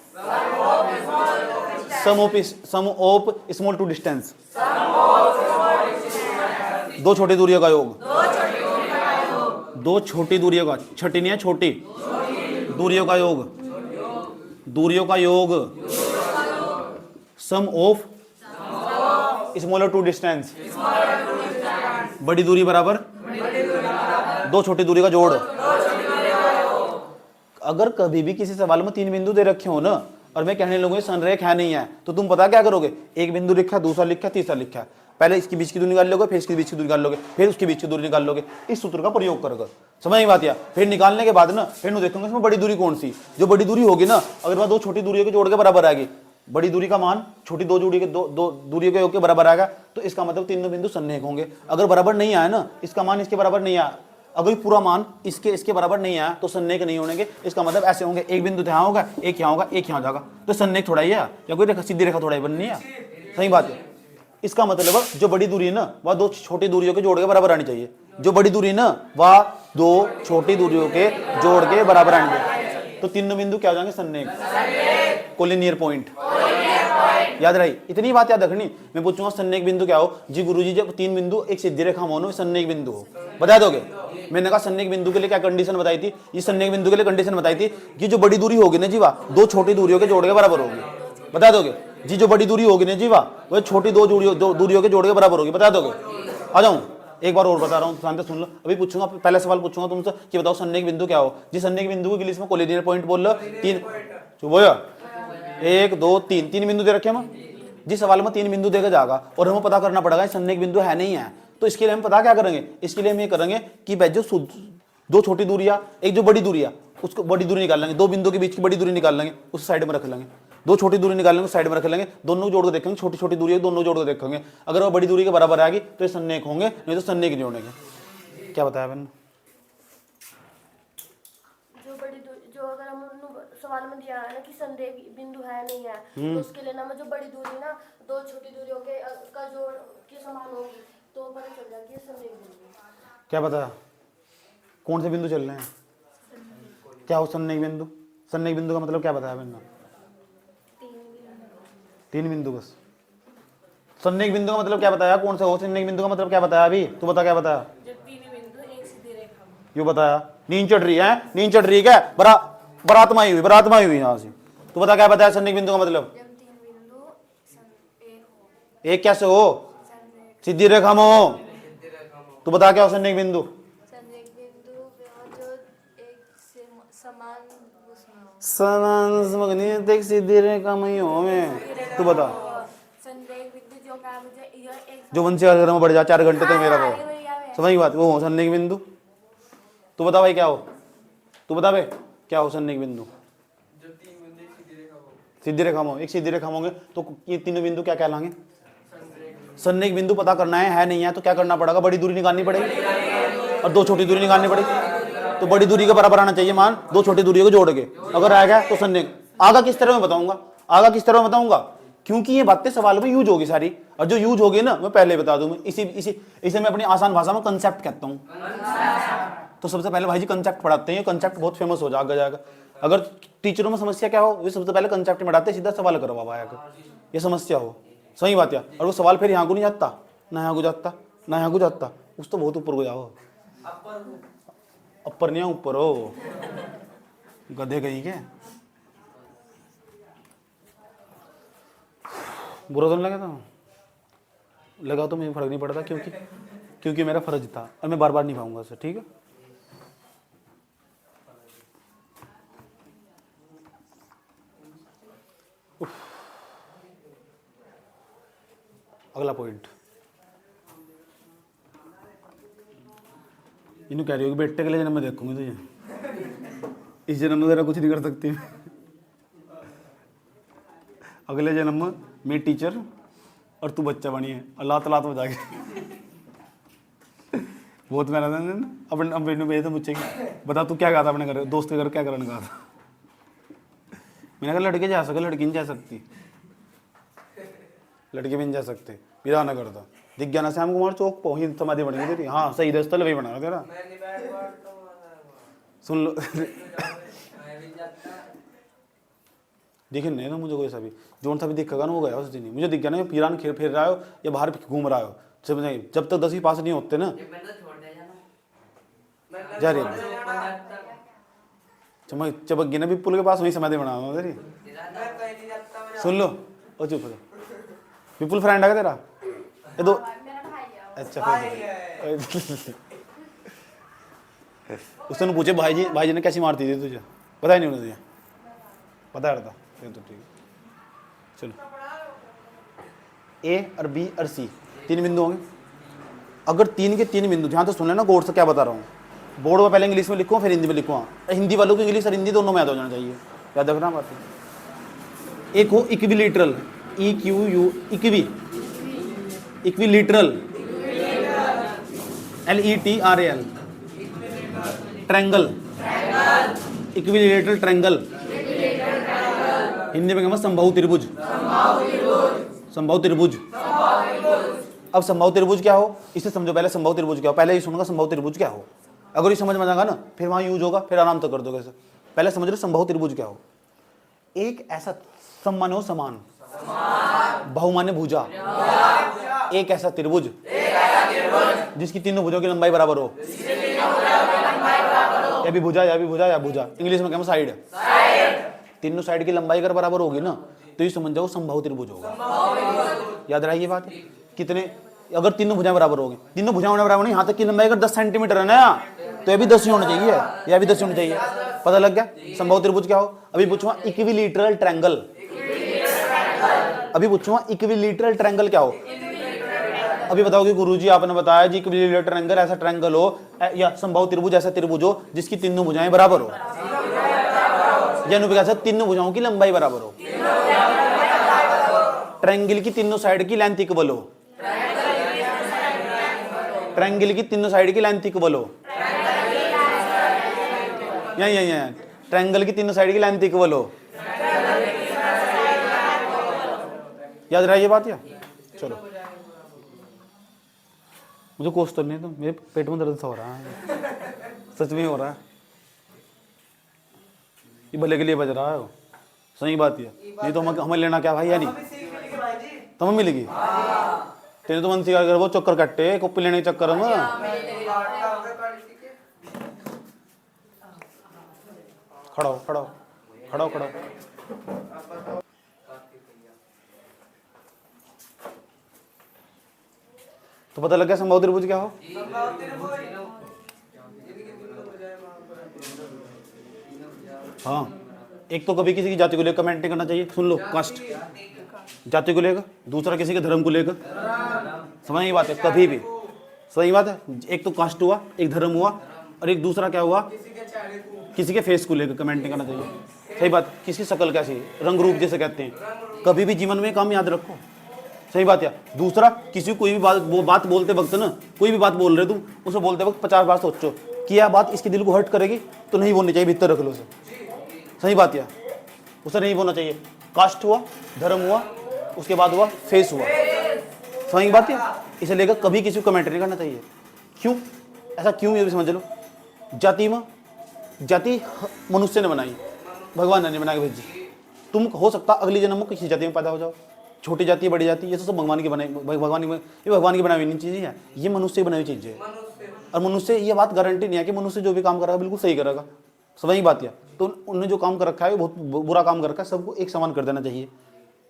sum of small two distance, दो छोटी दूरियों का योग। दो छोटी दूरियों का, छठी नहीं है, छोटी दूरियों का योग, दूरियों का योग। सम ऑफ स्मॉलर टू डिस्टेंस, बड़ी दूरी बराबर दो छोटी दूरी का जोड़। अगर कभी भी किसी सवाल में तीन बिंदु दे रखे हो ना, और मैं कहने लगूंगा संरेख है नहीं है, तो तुम पता क्या करोगे? एक बिंदु लिखा, दूसरा लिखा, तीसरा लिखा, पहले इसके बीच की दूरी निकाल लोगे, फिर इसके बीच की दूरी निकाल लोगे, फिर उसके बीच की दूरी निकाल लोगे। इस सूत्र का प्रयोग करोगे। समझ नहीं बात? या फिर निकालने के बाद ना फिर देखोगे इसमें बड़ी दूरी कौन सी। जो बड़ी दूरी होगी ना, अगर वह दो छोटी दूरियों के जोड़ के बराबर आएगी, बड़ी दूरी का मान छोटी दो जोड़ी के दो दूरियों के योग के बराबर आएगा, तो इसका मतलब तीनों बिंदु संरेख होंगे। अगर बराबर नहीं आया ना, इसका मान इसके बराबर नहीं आया, अगर पूरा मान इसके बराबर नहीं आया, तो संरेख नहीं होंगे। इसका मतलब ऐसे होंगे, एक बिंदु यहाँ होगा, एक यहाँ होगा, एक यहाँ जाएगा, तो संरेख थोड़ा ही है, या कोई रेखा सीधी रेखा थोड़ा ही बननी है। सही बात है? इसका मतलब जो बड़ी दूरी है ना, वह दो छोटी दूरियों के जोड़ के बराबर आनी चाहिए। जो बड़ी दूरी है ना, वह दो छोटी दूरियों के जोड़ के बराबर आनी चाहिए। तो तीनों बिंदु क्या हो जाएंगे? संरेख, कोलिनियर पॉइंट। याद रही? इतनी बात याद रखनी। मैं पूछूंगा संरेख बिंदु क्या हो जी? गुरुजी जब तीन बिंदु एक सीधी रेखा में हो, संरेख बिंदु हो, बता दोगे? मैंने कहा संरेख बिंदु के लिए क्या कंडीशन बताई थी? ये संरेख बिंदु के लिए कंडीशन बताई थी कि जो बड़ी दूरी होगी ना जी, वह दो छोटी दूरियों के जोड़ के बराबर होगी। बता दोगे जी? जो बड़ी दूरी होगी ना जी, वह छोटी दो दूरियों के जोड़ के बराबर होगी। बता दोगे? आ जाऊं एक बार और बता रहा हूँ, ध्यान से सुन लो। अभी पूछूंगा, पहला सवाल पूछूंगा तुमसे कि बताओ संरेख बिंदु क्या हो जी? संरेख बिंदु के इंग्लिश में कोलिनियर पॉइंट बोल लो। तीन चुप हो जा। एक दो तीन, तीन बिंदु दे रखे हम जिस सवाल में तीन बिंदु देकर जाएगा, और हमें पता करना पड़ेगा संरेख बिंदु है नहीं है। तो इसके लिए हम पता क्या करेंगे? इसके लिए हम ये करेंगे कि भाई जो दो छोटी दूरियां, एक जो बड़ी दूरियां, उसको बड़ी दूरी निकाल लेंगे, दो बिंदु के बीच की बड़ी दूरी निकाल लेंगे, उस साइड में रख लेंगे। दो छोटी दूरी निकाल लेंगे, साइड में रख लेंगे, दोनों जोड़ के देखेंगे, छोटी छोटी दूरी है दोनों जोड़ के देखेंगे, अगर वो बड़ी दूरी के बराबर आएगी तो ये सन्निहित होंगे, नहीं तो सन्निहित नहीं होंगे। क्या बताया मैंने? जो अगर हम सवाल में दिया है ना कि संदेह बिंदु है नहीं है, तो उसके लिए ना मैं जो बड़ी दूरी ना दो छोटी दूरियों के का जोड़ के समान होगी, तो पता चल जाएगी ये संदेह बिंदु। क्या बताया? कौन से बिंदु चल रहे हैं? क्या हो सन्निहित बिंदु? सन्निहित बिंदु का मतलब क्या बताया मैंने? तीन बिंदु बस। सन्निहित बिंदु का मतलब क्या बताया? कौन सा हो सन्निहित बिंदु का मतलब क्या बताया? अभी तू बता क्या बताया? जब तीन बिंदु एक सीधी रेखा में। यू बताया। नींद चढ़ रही है, नींद चढ़ रही है क्या? बारात में आई हुई यहाँ से। तू बता क्या बताया सन्निहित बिंदु का मतलब? जब तीन बिंदु एक हो। एक कैसे हो? सीधी रेखा में हो। तू बता क्या हो सन्निहित बिंदु? संदेह बिंदु जो एक से समान उसमें हो। समान एक सीधी रेखा में ही हो मैं। तू बता। संदेह बिंदु जो क्या मुझे ये एक जो वंशी अगर में बढ़ जा 4 घंटे तक मेरा वो समझ गई बात, वो हो सन्निहित बिंदु। तू बता भाई क्या हो? तू बता भाई क्या हो सन्निहित बिंदु? जब तीन बिंदु एक सीधी रेखा हो। सीधी रेखा में हो, एक सीधी रेखा में होंगे तो ये तीनों बिंदु क्या कहलाएंगे? सन्निहित बिंदु पता करना है नहीं है तो क्या करना पड़ेगा? बड़ी दूरी निकालनी पड़ेगी और दो छोटी दूरी निकालनी पड़ेगी। तो बड़ी दूरी के बराबर आना चाहिए मान, दो छोटी दूरी को जोड़ के अगर आएगा तो सन्निहित। आगा किस तरह में बताऊंगा? आगा किस तरह में बताऊंगा? क्योंकि ये बातें सवाल में यूज होगी सारी, और जो यूज होगी ना मैं पहले बता दूं। इसे मैं अपनी आसान भाषा में कंसेप्ट कहता हूँ। तो सबसे पहले भाई जी कंसेप्ट पढ़ाते हैं, ये कंसेप्ट बहुत फेमस हो जाएगा। अगर टीचरों में समस्या क्या हो, वे सबसे पहले कंसेप्ट में पढ़ाते हैं, सीधा सवाल करवा पाया ये समस्या हो। सही बात है। और वो सवाल फिर यहाँ को नहीं जाता, ना यहाँ को जाता, ना यहाँ को जाता, उस तो बहुत ऊपर को जाओ। अपर नहीं ऊपर हो गधे कहीं के। बुरा तो नहीं लगा था? लगा तो मुझे फर्क नहीं पड़ता, क्योंकि मेरा फर्ज था और मैं बार बार नहीं पाऊंगा उसे। ठीक है। अगला पॉइंट इन्हें कह रही हो कि बेटे के लिए जन्म में देखूंगी तुझे, इस जन्म में तेरा कुछ नहीं कर सकती। अगले जन्म में मैं टीचर और तू बच्चा बनिए और लात लात बजा के बहुत मेहनत है ना। अपन भेज तो मुझे बता तू क्या कहा था अपने घर दोस्त के घर, क्या करने कहा था? मैंने कहा लड़के जा सके, लड़की नहीं जा सकती, लड़के भी नहीं जा सकते। विदा न करता दिख गया ना श्याम कुमार चौक पहुंची समाधि बन गई तेरी। हाँ सही स्थल वही बना तेरा। सुन लो दिखे नहीं ना मुझे कोई सा भी, जोन सा भी दिखेगा ना वो गया उस दिन ही। मुझे दिख गया ना पीरान फिर रहा हो या बाहर घूम रहा हो, जब तक 10वीं पास नहीं होते ना जा रही चमक गई ना विपुल के पास, वही समाधि बना दो तेरी। सुन लो और चुप हो जाओ। विपुल फ्रेंड है तेरा? ये दो अच्छा उसने पूछे भाई जी ने कैसी मारती थी तुझे? पता ही नहीं उन्हें तुझे? पता रहता ये तो ठीक है। चलो ए और बी और सी 3 बिंदु होंगे। अगर 3 के 3 बिंदु, ध्यान तो सुन लेना गौर से क्या बता रहा हूँ। बोर्ड में पहले इंग्लिश में लिखूँ फिर हिंदी में लिखूँ। हिंदी वालों को इंग्लिश और हिंदी दोनों में याद हो जाना चाहिए, याद रखना बात। एक हो equilateral, EQU equilateral, LETRAL triangle, equilateral triangle, Hindi में कहूँगा समबाहु त्रिभुज। समबाहु त्रिभुज। अब समबाहु त्रिभुज क्या हो इसे समझो पहले। समबाहु त्रिभुज क्या हो पहले ये सुनूंगा, समबाहु त्रिभुज क्या हो। अगर ये समझ में जाएगा ना फिर वहां यूज होगा, फिर आराम से कर दोगे। पहले समझ लो समबाहु त्रिभुज क्या हो। एक ऐसा सम माने हो समान, बहु माने भुजा, एक ऐसा त्रिभुज जिसकी तीनों भुजों की लंबाई बराबर हो। या भी भुजा या भी भुजा या भुजा, इंग्लिश में कहते हैं साइड। तीनों साइड की लंबाई अगर बराबर होगी ना तो ये समझ जाओ समबाहु त्रिभुज होगा। याद रहा ये बात? कितने अगर तीनों भुजाएं बराबर होगी, तीनों भुजाएं बराबर नहीं, यहाँ तक की लंबाई अगर 10 सेंटीमीटर है ना तो ये भी 10 ही होना चाहिए, या भी 10 होना चाहिए। पता लग गया समबाहु त्रिभुज क्या हो। अभी पूछूंगा इक्विलिटरल ट्रायंगल, अभी पूछूंगा इक्विलिटरल ट्रायंगल क्या हो। अभी बताओगे गुरुजी आपने बताया जी इक्विलेटरल ट्रायंगल ऐसा ट्रायंगल हो या समबाहु त्रिभुज ऐसा त्रिभुज हो जिसकी तीनों भुजाएं बराबर हो, या अनुप्रकार तीनों भुजाओं की लंबाई बराबर हो, ट्रायंगल की तीनों साइड की लेंथ इक्वल हो, ट्रायंगल की तीनों साइड की लेंथ इक्वल हो, यही ट्रायंगल की तीनों साइड की लेंथ इक्वल हो। याद रहा ये बात या चलो मुझे कोस तो नहीं, तो मेरे पेट में दर्द सा हो रहा है, सच में हो रहा है, ये भले के लिए बज रहा है वो, सही बात है। नहीं तो हमें लेना क्या भाई, या नहीं तो हमें मिलेगी तेरे तो मन से कर वो चक्कर कट्टे कुप्पी लेने के चक्कर में खड़ा हो खड़ा हो खड़ा हो खड़ा हो। तो पता लग गया समबाहु त्रिभुज क्या हो। हाँ एक तो कभी किसी की जाति को लेकर कमेंट नहीं करना चाहिए, सुन लो, कास्ट जाति को लेकर, दूसरा किसी के धर्म को लेकर, समझ ये बात है कभी भी, सही बात है। एक तो कास्ट हुआ, एक धर्म हुआ, और एक दूसरा क्या हुआ, किसी के फेस को लेकर कमेंट नहीं करना चाहिए, सही बात। किसकी शक्ल कैसी, रंग रूप जैसे कहते हैं, कभी भी जीवन में काम याद रखो, सही बात है। दूसरा किसी को कोई भी बात बोलते वक्त ना, कोई भी बात बोल रहे तुम, उसे बोलते वक्त 50 बार सोचो कि यह बात इसके दिल को हर्ट करेगी तो नहीं बोलनी चाहिए, भीतर रख लो उसे, सही बात है, उसे नहीं बोलना चाहिए। कास्ट हुआ, धर्म हुआ, उसके बाद हुआ फेस हुआ, सही बात है। इसे लेकर कभी किसी को कमेंट नहीं करना चाहिए। क्यों ऐसा क्यों, ये भी समझ लो। जाति मनुष्य ने बनाई, भगवान ने बना के भेजी। तुम हो सकता अगली जन्म में किसी जाति में पैदा हो जाओ, छोटी जाति बड़ी जाति, ये तो सब भगवान की बनाई, भगवान की बनाई हुई नहीं चीजें है, ये मनुष्य की बनाई हुई चीजें है। और मनुष्य, ये बात गारंटी नहीं है कि मनुष्य जो भी काम करेगा बिल्कुल सही करेगा, सही बात है। तो उन्होंने जो काम कर रखा है वो बहुत बुरा काम कर रखा है, सबको एक समान कर देना चाहिए।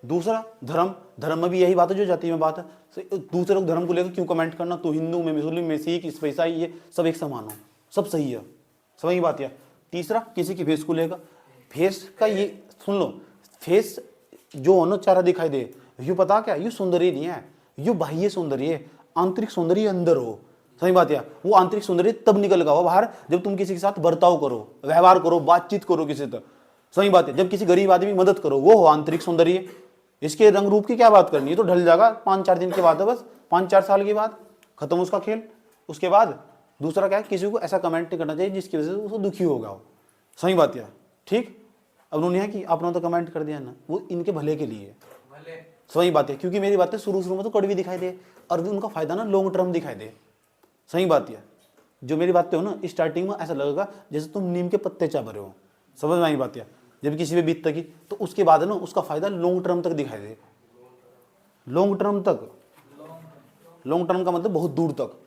दूसरा धर्म में भी यही बात है जो जाति में बात है। दूसरे लोग धर्म को लेकर क्यों कमेंट करना, तो हिंदू में, मुस्लिम में, सिख, ईसाई, ये सब एक समान हो, सब सही है, सही बात है। तीसरा किसी की फेस को लेकर, फेस का ये सुन लो, फेस जो हो ना चेहरा दिखाई दे, यू पता क्या, यू सौंदर्य नहीं है, यू बाह्य सौंदर्य है, आंतरिक सौंदर्य अंदर हो, सही बात है। वो आंतरिक सौंदर्य तब निकल हो बाहर जब तुम किसी के साथ बर्ताव करो, व्यवहार करो, बातचीत करो किसी से, सही बात है। जब किसी गरीब आदमी की मदद करो, वो हो आंतरिक सौंदर्य। इसके रंग रूप की क्या बात करनी है, तो ढल जाएगा 5-4 दिन के बाद, बस 5-4 साल के बाद खत्म उसका खेल। उसके बाद दूसरा क्या है, किसी को ऐसा कमेंट नहीं करना चाहिए जिसकी वजह से उसको दुखी होगा हो, सही बात है, ठीक। अब उन्होंने कि आपने तो कमेंट कर दिया ना, वो इनके भले के लिए, सही बात है। क्योंकि मेरी बातें शुरू में तो कड़वी दिखाई दे, और उनका फायदा ना लॉन्ग टर्म दिखाई दे, सही बात है। जो मेरी बातें हो ना, स्टार्टिंग में ऐसा लगेगा जैसे तुम नीम के पत्ते चाह रहे हो, समझ में आई बात है। जब किसी पे बीत तकी, तो उसके बाद ना उसका फायदा लॉन्ग टर्म तक दिखाई दे, लॉन्ग टर्म तक, लॉन्ग टर्म का मतलब बहुत दूर तक,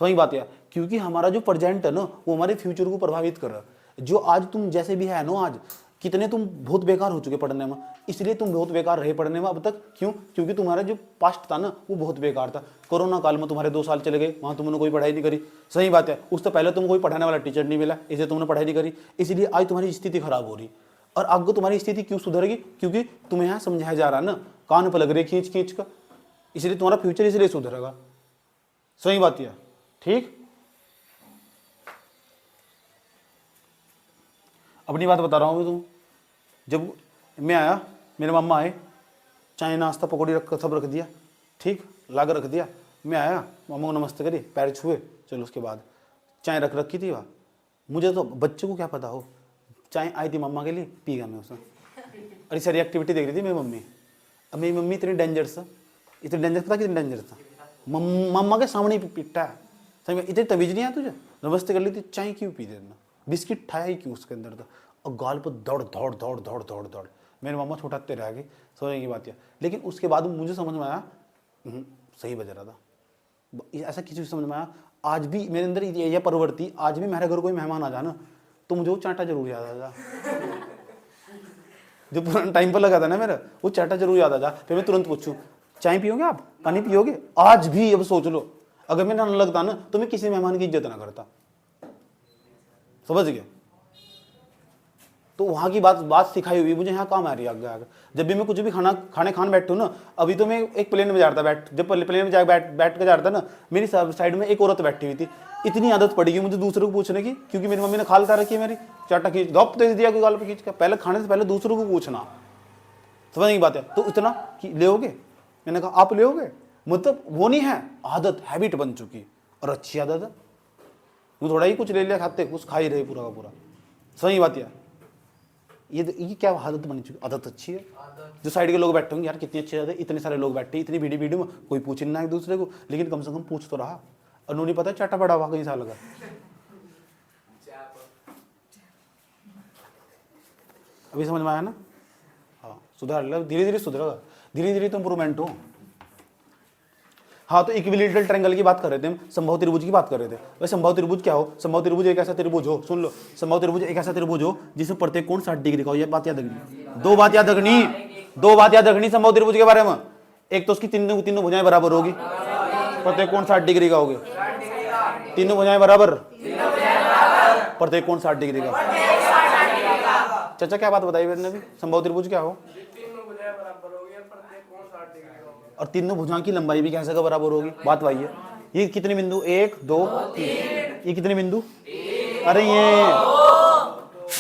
सही बात है। क्योंकि हमारा जो प्रेजेंट है ना, वो हमारे फ्यूचर को प्रभावित कर रहा है। जो आज तुम जैसे भी है ना, आज कितने तुम बहुत बेकार हो चुके पढ़ने में, इसलिए तुम बहुत बेकार रहे पढ़ने में अब तक। क्यों? क्योंकि तुम्हारा जो पास्ट था ना, वो बहुत बेकार था। कोरोना काल में तुम्हारे 2 साल चले गए, वहाँ तुमने कोई पढ़ाई नहीं करी, सही बात है। उससे पहले तुमको कोई पढ़ाने वाला टीचर नहीं मिला, इसलिए तुमने पढ़ाई नहीं करी, इसलिए आज तुम्हारी स्थिति खराब हो रही। और आगे तुम्हारी स्थिति क्यों सुधरेगी? क्योंकि तुम्हें यहाँ समझाया जा रहा है ना, कान पर लग रहे खींच खींच कर, इसलिए तुम्हारा फ्यूचर इसलिए सुधरेगा, सही बात है, ठीक। अपनी बात बता रहा हूँ तुम। जब मैं आया, मेरे मम्मा आए, चाय नाश्ता पकौड़ी रख सब रख दिया, ठीक, ला कर रख दिया। मैं आया, मम्मा को नमस्ते करी, पैर छुए, चलो उसके बाद चाय रख रखी थी वहाँ। मुझे तो बच्चे को क्या पता हो, चाय आई थी मम्मा के लिए, पी गया मैं उसमें। और सारी एक्टिविटी देख रही थी मेरी मम्मी। अब मेरी मम्मी इतनी डेंजरस, इतनी डेंजरस, पता कितनी डेंजरस था, मम्मा के सामने ही पिटता है, सही में। इतनी तमीज नहीं है तुझे, नमस्ते कर ली थी, चाय क्यों पी देना, बिस्किट खाया ही क्यों उसके अंदर था, और गाल पर दौड़ दौड़ दौड़ दौड़ दौड़ दौड़। मेरी मम्मा छुटाते रह गई, समझने की बात है। लेकिन उसके बाद मुझे समझ में आया, सही बज रहा था। ऐसा किसी को समझ में आया, आज भी मेरे अंदर यह प्रवृत्ति, आज भी मेरे घर कोई मेहमान आ जाना तो मुझे वो चांटा जरूर याद आ जा। जो पुराना टाइम पर लगा था ना मेरा, वो चांटा जरूर याद आ जा। फिर मैं तुरंत पूछूं, चाय पियोगे आप, पानी पियोगे? आज भी अब सोच लो, अगर मैं ना लगता ना तो मैं किसी मेहमान की इज्जत ना करता, समझ गए। तो वहाँ की बात बात सिखाई हुई मुझे यहाँ काम आ रही है आगे आगे। जब भी मैं कुछ भी खाने बैठूँ ना, अभी तो मैं एक प्लेन में जा रहा था, जब प्लेन में बैठ के जा रहा था ना, मेरी साइड में एक औरत बैठी हुई थी। इतनी आदत पड़ी गई मुझे दूसरों को पूछने की, क्योंकि मेरी मम्मी ने खाल उतार रखी है मेरी, चाटा खींच धप दे दिया कोई गाल पे खींच के। पहले खाने से पहले दूसरों को पूछना, समझ की बात है। तो इतना कि ले, मैंने कहा आप ले, मतलब वो नहीं है, आदत हैबिट बन चुकी, और अच्छी आदत है। वो थोड़ा ही कुछ ले लिया खाते, कुछ खा ही रहे पूरा का पूरा, सही बात है। ये क्या आदत बन चुकी, आदत अच्छी है। जो साइड के लोग बैठे होंगे, यार कितनी अच्छी आदत है, इतने सारे लोग बैठे, इतनी वीडियो में कोई पूछ ना एक दूसरे को, लेकिन कम से कम पूछ तो रहा। और उन्होंने पता है चाटा पड़ा हुआ कहीं साल का। अभी समझ में आया ना? हाँ, सुधार लो, धीरे धीरे सुधरेगा, धीरे धीरे तो इम्प्रूवमेंट हो। हाँ, तो इक्विलेटरल ट्रायंगल की बात कर रहे थे हम, समबाहु त्रिभुज की बात कर रहे थे। वैसे समबाहु त्रिभुज क्या हो? समबाहु त्रिभुज एक ऐसा त्रिभुज हो, सुन लो, समबाहु त्रिभुज एक ऐसा त्रिभुज हो जिसमें प्रत्येक कोण 60 डिग्री का हो। ये बात याद रखनी, दो बात याद रखनी समबाहु त्रिभुज के बारे में। एक तो उसकी तीनों भुजाएं बराबर होगी, प्रत्येक कोण 60 डिग्री का होगी, तीनों भुजाएं बराबर, प्रत्येक कोण 60 डिग्री का। चाचा क्या बात बताई मैंने अभी? समबाहु त्रिभुज क्या हो? और तीनों भुजाओं की लंबाई भी कैसे का बराबर होगी, बात वही है। ये कितने बिंदु, 1 2 3, ये कितने बिंदु? अरे ये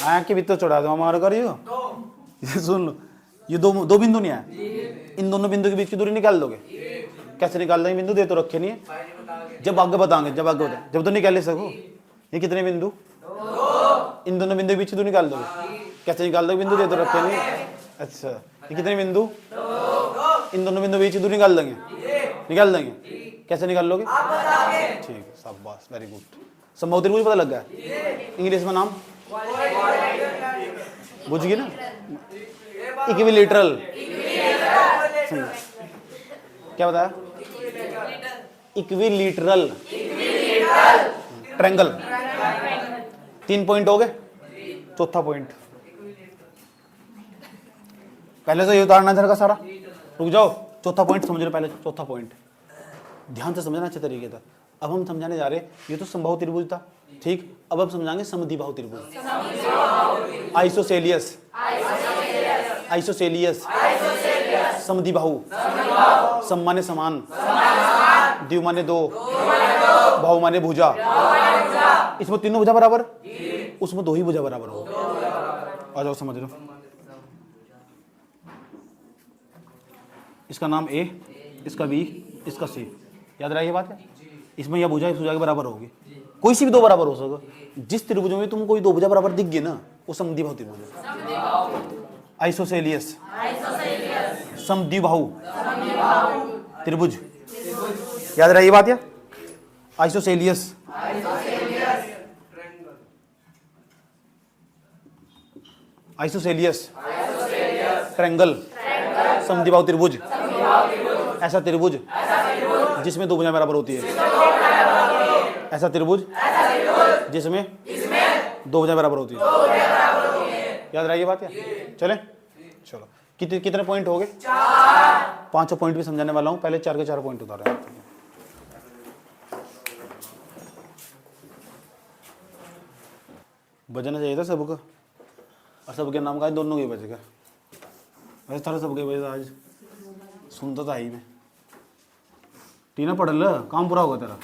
आँख के भीतर चढ़ा दो हमारे करियो, ये सुन लो, ये दो बिंदु नहीं है, इन दोनों बिंदु के बीच की दूरी निकाल दोगे। कैसे निकाल देंगे? बिंदु दे तो रखे नहीं है, जब आगे बताएंगे, जब तो निकाल ले सको। ये कितने बिंदु? इन दोनों बिंदु के बीच की दूरी निकाल दोगे। कैसे निकाल दोगे? बिंदु दे तो रखे नहीं। अच्छा, ये कितने बिंदु? इन दोनों बिंदु बीच की दूरी निकाल देंगे। कैसे निकाल लोगे? ठीक, शाबाश, वेरी गुड। समबाहु त्रिभुज पता लग गया, इंग्लिश में नाम बुझ गई ना, इक्विलेटरल। क्या बताया? Equilateral triangle. 3 पॉइंट हो गए, चौथा पॉइंट पहले से ये उतारना इधर का सारा। रुक जाओ, चौथा पॉइंट समझ लो पहले। चौथा पॉइंट ध्यान से समझना अच्छे तरीके से। अब हम समझाने जा रहे हैं, ये तो समबाहु त्रिभुज था, ठीक। अब हम समझाएंगे समद्विबाहु त्रिभुज, आइसोसेलियस, समद्विबाहु। सम माने समान, द्वि माने दो, बाहु माने भुजा। इसमें तीनों भुजा बराबर, उसमें दो ही भुजा बराबर हो। आ जाओ समझ लो। इसका नाम ए, इसका बी, इसका सी, याद रहा ये बात है। इसमें यह भुजा इस भुजा के बराबर होगी, कोई सी भी दो बराबर हो सके। जिस त्रिभुज में तुम कोई दो भुजा बराबर दिख गई ना, वो समद्विबाहु त्रिभुज है। आइसोसेलियस, समद्विबाहु त्रिभुज, याद रहा ये बात है। आइसोसेलियस, ट्रायंगल, समद्विबाहु त्रिभुज, ऐसा त्रिभुज जिसमें दो भुजाएं बराबर होती है। ऐसा त्रिभुज जिसमें दो भुजाएं बराबर होती है। याद रही बात है। चले चलो, कितने पॉइंट हो गए? 5 पॉइंट भी समझाने वाला हूं, पहले 4 के 4 पॉइंट उतारे। बजना चाहिए था सबको, और सबके नाम का दोनों के बच गए। वैसे थारा सबके बजे आज सुनता था ही मैं। टीना पढ़ ल, काम पूरा होगा तेरा,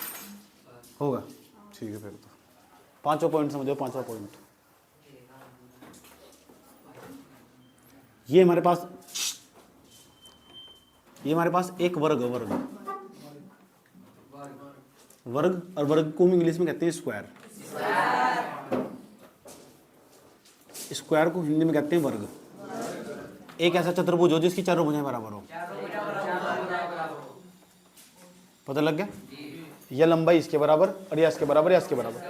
होगा, ठीक है। फिर तो 5 पॉइंट समझो, 5 पॉइंट। ये हमारे पास एक वर्ग और वर्ग को हम इंग्लिश में कहते हैं स्क्वायर। स्क्वायर को हिंदी में कहते हैं वर्ग। एक ऐसा चतुर्भुज हो जिसकी चारों भुजाएं बराबर हो। पता लग गया? यह लंबाई इसके बराबर और यह इसके बराबर या इसके बराबर।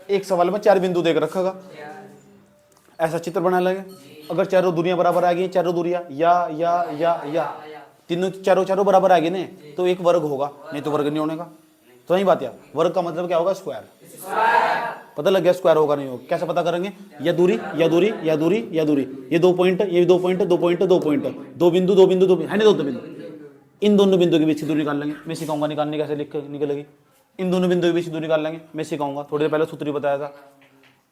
एक सवाल में 4 बिंदु देख रखा, ऐसा चित्र बना लगे। अगर चारों दूरियां बराबर आ गई, चारों दूरियां या तीनों चारों बराबर आ गई ने, तो एक वर्ग होगा, नहीं तो वर्ग नहीं होने का। तो यही बात है, वर्ग का मतलब क्या होगा? स्क्वायर। पता लग गया स्क्वायर होगा नहीं होगा। कैसे पता करेंगे? या दूरी, ये 2 पॉइंट, ये 2 पॉइंट, 2 पॉइंट, 2 पॉइंट, 2 बिंदु है नहीं, 2 बिंदु। इन दोनों बिंदु के बीच की दूरी निकाल लेंगे, मैं सिखाऊंगा निकालने कैसे निकलेगी। इन दोनों बिंदु के बीच की दूरी निकाल लेंगे, मैं सिखाऊंगा। थोड़ी देर पहले सूत्र बताया था।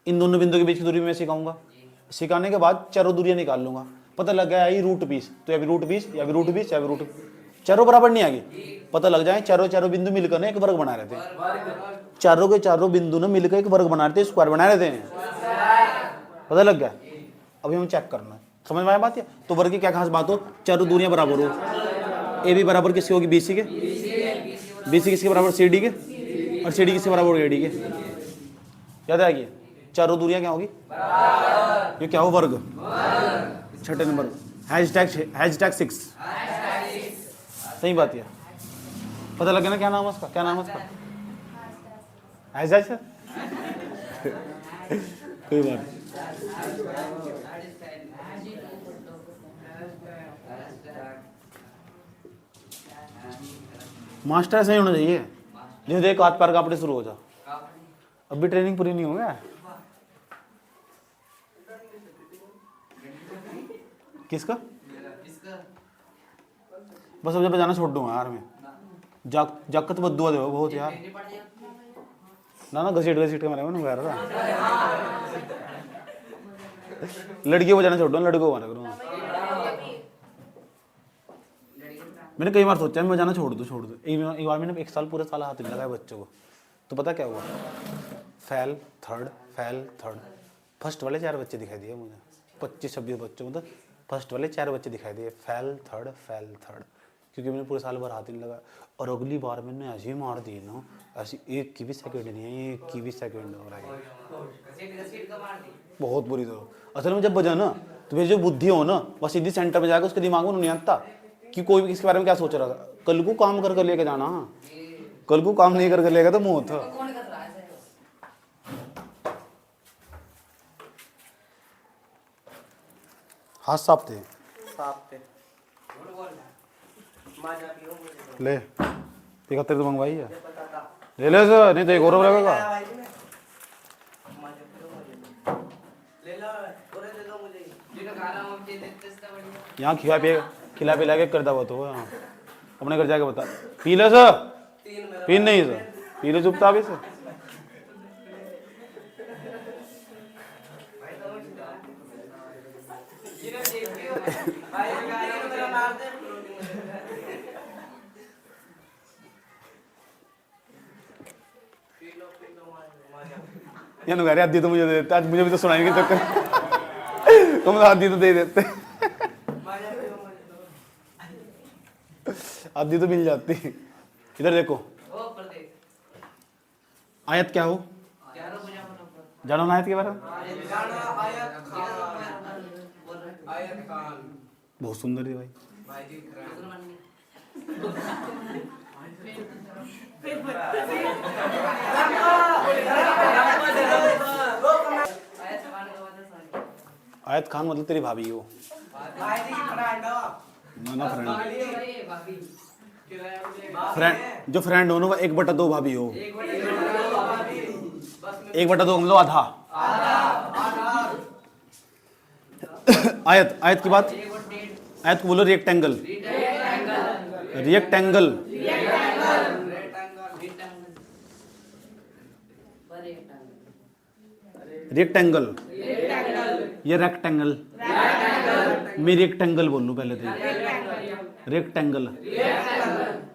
इन दोनों बिंदु के बीच की दूरी मैं सिखाऊंगा। सिखाने के बाद चारों दूरियां निकाल लूंगा, पता लग गया ये रूट 20, तो या भी रूट 20 या भी रूट 20 या भी रूट, चारों बराबर नहीं आगे, पता लग जाए चारों चारों बिंदु मिलकर ना एक वर्ग बना रहे थे, चारों के चारों बिंदु ने मिलकर एक वर्ग बना रहे थे, स्क्वायर बना रहे थे, पता लग गया। अभी हम चेक करना है, समझ में आया बात है। तो वर्ग की क्या खास बात हो, चारों दूरियां बराबर हो, ए बी बराबर किसकी होगी, BC के, BC किसके बराबर, CD के, और CD किसके बराबर होगी, AD के। याद आ गया, चारों दूरियां क्या होगी, ये क्या हो, वर्ग। छठे नंबर हैशटैग 6, सही बात है, पता लग गया ना क्या नाम है उसका, क्या नाम है उसका, हैशटैग कोई बात नहीं। मास्टर ऐसा ही होना चाहिए, जैसे देख हाथ पैर कांपने शुरू हो जा, अभी ट्रेनिंग पूरी नहीं हो गया। किसका, बस अब जब जाना छोड़ दूंगा यार मैं, जाकत बद्दुआ दे बहुत यार, ना घसीट के मारे ना वगैरह, लड़कियों को जाना छोड़ दूंगा, लड़कों को मारा करूँगा। मैंने कई बार सोचा मैं जाना छोड़ दूँ, एक बार मैंने 1 साल पूरे साल हाथ नहीं लगाया बच्चों को, तो पता क्या हुआ, फेल थर्ड, फर्स्ट वाले 4 बच्चे दिखाई दिए मुझे, 25-26 बच्चों, मतलब फर्स्ट वाले 4 बच्चे दिखाई दिए, फेल थर्ड, क्योंकि मैंने पूरे साल भर हाथ नहीं लगा। और अगली बार मैंने ऐसी मार दी ना, ऐसी 1 की भी सेकंड नहीं है, 1 की भी सेकंड हो रहा है, बहुत बुरी तरह। असल में जब बजा ना, तो मेरी जो बुद्धि हो ना, वह सीधी सेंटर में जाकर उसके दिमाग में नहीं आता कि कोई भी किसके बारे में क्या सोच रहा था। कल को काम कर लेके जाना, कल को काम नहीं कर लेगा तो मुँह था। हाथ साफ थे, ले एक हफ्ते तो मंगवाई है, ले सर, नहीं तो एक और लगेगा। यहाँ खिला पिला के करता हुआ तो यहाँ अपने घर जाके बता, पी ले सर, पी नहीं सर, पी ले चुपता अभी सर। यार आधी तो मुझे दे देते, आज मुझे भी तो सुनाएंगे चक्कर, तुम आधी तो दे देते, आधी तो मिल जाती। इधर देखो, आयत क्या हो, जानो ना आयत के बारे में, बहुत सुंदर है भाई। आयत खान मतलब तेरी भाभी हो, ना फ्रेंड जो फ्रेंड हो ना, 1/2 भाभी हो, 1/2 मतलब आधा। आयत की बात, आयत को बोलो रेक्टेंगल, रेक्टेंगल, रेक्टेंगल, ये रेक्टेंगल, मैं रेक्टेंगल बोल लूं पहले तो, रेक्टेंगल,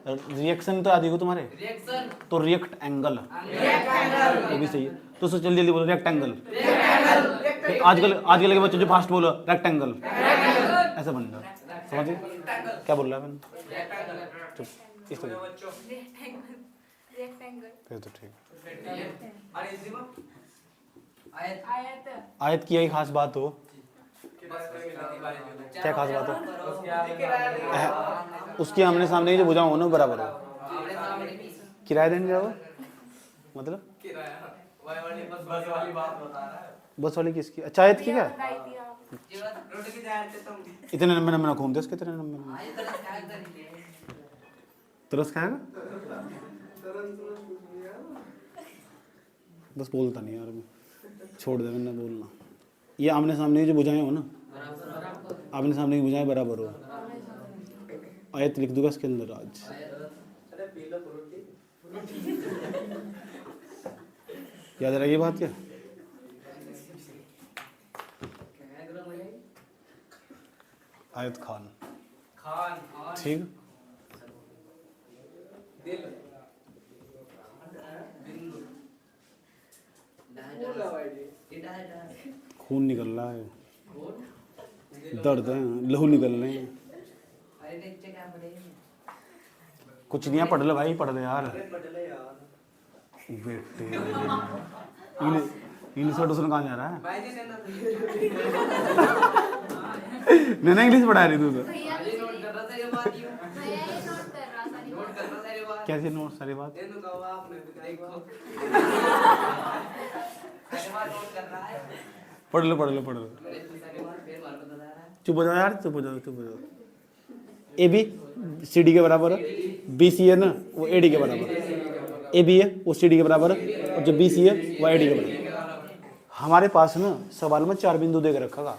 रिएक्शन तो आदि को तुम्हारे, तो रिएक्ट एंगल, वो भी सही है। तो जल्दी जल्दी बोलो रेक्टेंगल, आजकल के बच्चे जो फास्ट बोलो रेक्टेंगल, ऐसा बन जाओ, समझिए क्या बोल रहा है मैंने, चुप इस तरह, फिर तो ठीक। आयत की यही खास बात हो, क्या खास बात हो, उसके आमने सामने जो भुजा हो ना बराबर हो, किराया देने जाओ, मतलब बस वाली किसकी, अच्छा आयत की क्या, इतने नंबर नंबर घूमते उसके, इतने नंबर तरस खाएगा, बस बोलता नहीं यार मैं, छोड़ दे मैंने बोलना। ये आमने सामने की जो भुजाएं हो ना, आमने सामने की भुजाएं बराबर हो, आयत लिख दूंगा इसके अंदर आज। याद रहेगी बात क्या, आयत खान। खान ठीक। दिल बिंदु खून निकल रहा है, दर्द है, लहू निकल रहे हैं। कुछ नहीं है, पढ़ ले भाई, पढ़ ले यार बेटे। इंग्लिश का ट्यूशन कहाँ जा रहा है? नहीं इंग्लिश पढ़ा रही तू तो। कैसे नोट सारी बात? पढ़ लो पढ़ लो पढ़ लो। चुप हो जाओ यार, चुप हो जाओ, चुप हो जाओ। ए बी सी डी के बराबर है, बी सी है ना वो ए डी के बराबर है। ए बी है वो सी डी के बराबर है, और जो बी सी है वो ए डी के बराबर है। हमारे पास ना सवाल में 4 बिंदु दे के रखा था,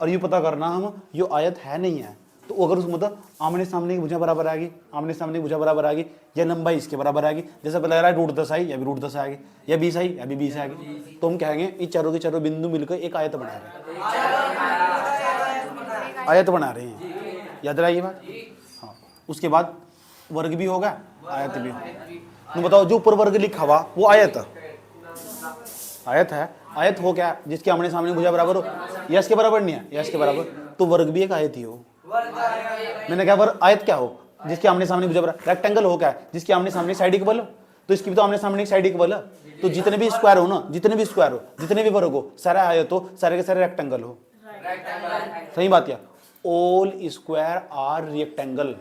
और ये पता करना हम यो आयत है नहीं है, तो अगर उसको मतलब आमने सामने की भुजा बराबर आएगी, आमने सामने की भुजा बराबर आएगी, या लंबाई इसके बराबर आएगी, जैसे पता लग रहा है √10 आई या भी √10 आएगी, या 20 आई या भी 20 आएगी, तो हम कहेंगे ये चारों के चारों बिंदु मिलकर एक आयत बना रहे हैं, आयत बना रहे हैं। याद रहा ये बात? हाँ। उसके बाद वर्ग भी होगा, आयत भी होगा। तुम बताओ जो ऊपर वर्ग लिखा हुआ वो आयत आयत है। आयत हो क्या? जिसके आमने सामने भुजा बराबर हो, या इसके बराबर नहीं है, या इसके बराबर, तो वर्ग भी एक आयत ही हो। मैंने कहा वर्ग आयत क्या हो? जिसके आमने सामने भुजा बराबर। रेक्टेंगल हो क्या? जिसके आमने सामने साइड इक्वल हो, तो इसकी भी तो आमने सामने साइड इक्वल है। तो जितने भी स्क्वायर हो ना, जितने भी स्क्वायर हो, जितने भी वर्ग हो, सारा आयत हो, सारे के सारे रेक्टेंगल हो। सही बात क्या? ऑल स्क्वायर आर रेक्टेंगल,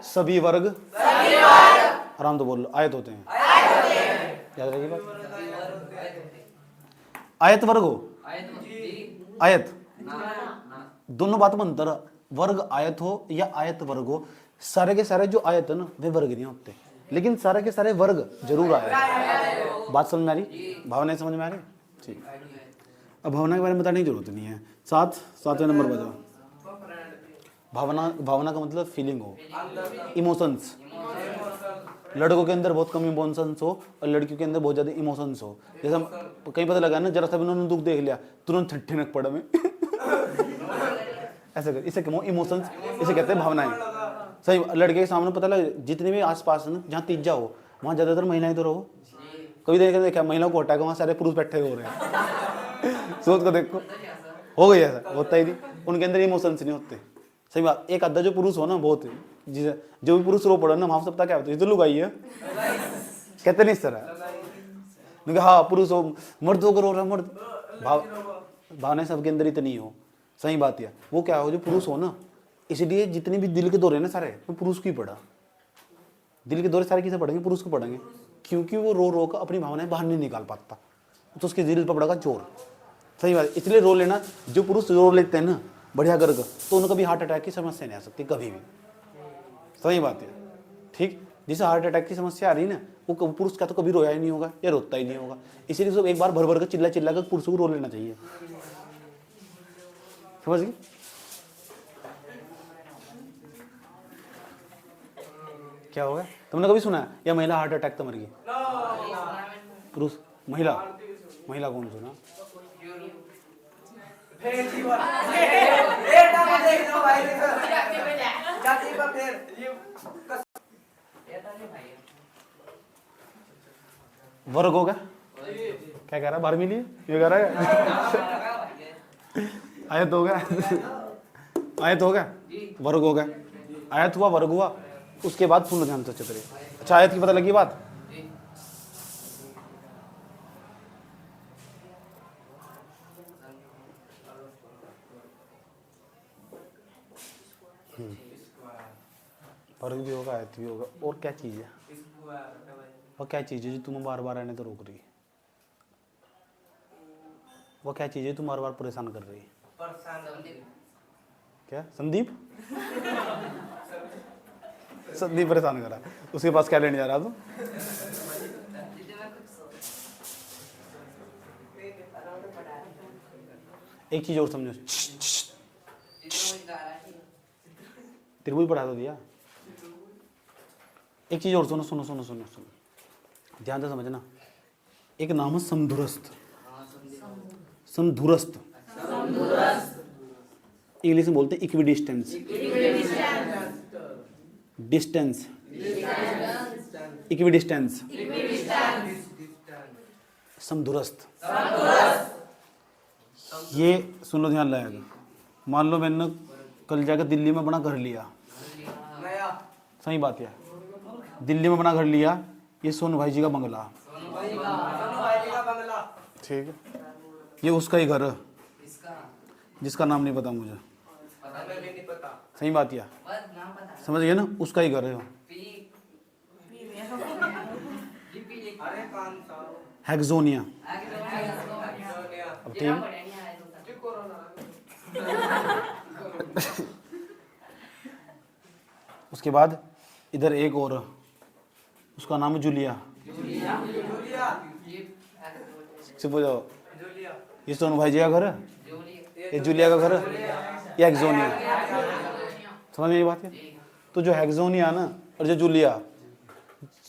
सभी वर्ग आराम तो बोल लो आयत होते हैं। याद रखिए बात। आयत वर्ग हो, आयत दोनों बात में अंतर है। वर्ग आयत हो या आयत वर्ग हो, सारे के सारे जो आयत है ना वे वर्ग नहीं होते, लेकिन सारे के सारे वर्ग जरूर आयत। बात समझ में आ रही? भावना समझ में आ रही? ठीक। अब भावना के बारे में बताने की जरूरत नहीं है। 7वें नंबर बताओ। भावना का मतलब फीलिंग हो, इमोशंस। लड़कों के अंदर बहुत कम इमोशंस हो और लड़कियों के अंदर बहुत ज्यादा इमोशंस हो। जैसे कहीं पता लगा ना, जरा सा भी उन्होंने दुख देख लिया तुरंत ठिनक पड़ा में ऐसे कर, इसे इमोशंस, इसे कहते हैं भावनाएं। सही। लड़के के सामने पता लगा, जितने भी आसपास ना जहाँ तीजा हो वहाँ ज्यादातर महिलाएं तो रहो। कभी देखा महिलाओं को हटा के वहाँ सारे पुरुष बैठे हो रहे हैं सोच को देखो, हो गई ऐसा? होता ही नहीं, उनके अंदर इमोशंस नहीं होते। सही बात। एक आधा जो पुरुष हो ना, बहुत जिसे जो भी पुरुष रो पड़ा ना, वहां सबका क्या होता है, तो लुगाई है कहते नहीं इस तरह। हाँ पुरुष हो, मर्द होकर रो रहा, मर्द भावनाएं सबके अंदर इतनी हो। सही बात है। वो क्या हो जो पुरुष हो ना, इसलिए जितने भी दिल के दौरे ना सारे वो पुरुष की पड़ा। दिल के दौरे सारे किसे पढ़ेंगे? पुरुष को पढ़ेंगे, क्योंकि वो रो रो कर अपनी भावनाएं बाहर नहीं निकाल पाता, तो उसके दिल पर पड़ेगा जोर। सही बात। इसलिए रो लेना, जो पुरुष रो लेते हैं ना बढ़िया कर, तो उनको कभी हार्ट अटैक की समस्या नहीं आ सकती कभी भी। सही बात है। ठीक। जिसे हार्ट अटैक की समस्या आ रही है ना, वो पुरुष का तो कभी रोया ही नहीं होगा या रोता ही नहीं होगा। इसीलिए सब एक बार भर भर कर चिल्ला चिल्ला कर पुरुष को रो लेना चाहिए। समझ गए? क्या होगा? तुमने कभी सुना है या महिला हार्ट अटैक तो मर गई? पुरुष? महिला? महिला कौन सुना? वर्ग होगा? क्या कह रहा है? बार मिली ये कह रहा है आयत हो गया आयत हो गया, वर्ग हो गया। आयत हुआ, वर्ग हुआ, उसके बाद पूर्ण ध्यान से चतुरे। अच्छा आयत की पता लगी बात? वर्ग भी होगा, आयत भी होगा। और क्या चीज है? वो क्या चीज है जो तुम्हें बार बार आने तो रोक रही है? वो क्या चीज है तुम बार बार परेशान कर रही है? क्या? संदीप? संदीप परेशान कर रहा है, उसके पास क्या लेने जा रहा तू? एक चीज और समझो, तेरे को भी पढ़ा तो दिया। एक चीज और सुनो सुनो सुनो सुनो सुनो, ध्यान से समझना। एक नाम है समधुरस्थ। समधुरस्थ इंग्लिश में बोलते हैं equidistance, distance, equidistance, समदुरस्त। ये सुन लो, ध्यान लगाएगा। मान लो मैंने कल जाकर दिल्ली में बना घर लिया, सही बात है, दिल्ली में बना घर लिया, ये सोनू भाई जी का बंगला, ठीक है, ये उसका ही घर है जिसका नाम नहीं पता मुझे, सही बात है, समझ गए ना, उसका ही घर है, हेक्सोनिया। अब ठीक, उसके बाद इधर एक और, उसका नाम है जूलिया। चुप हो जाओ, ये सोनू भाई जी का घर है, ये जूलिया का घर है, ये हेक्सोनिया। समझ में ये बात है? तो जो हेक्सोनिया ना और जो जूलिया,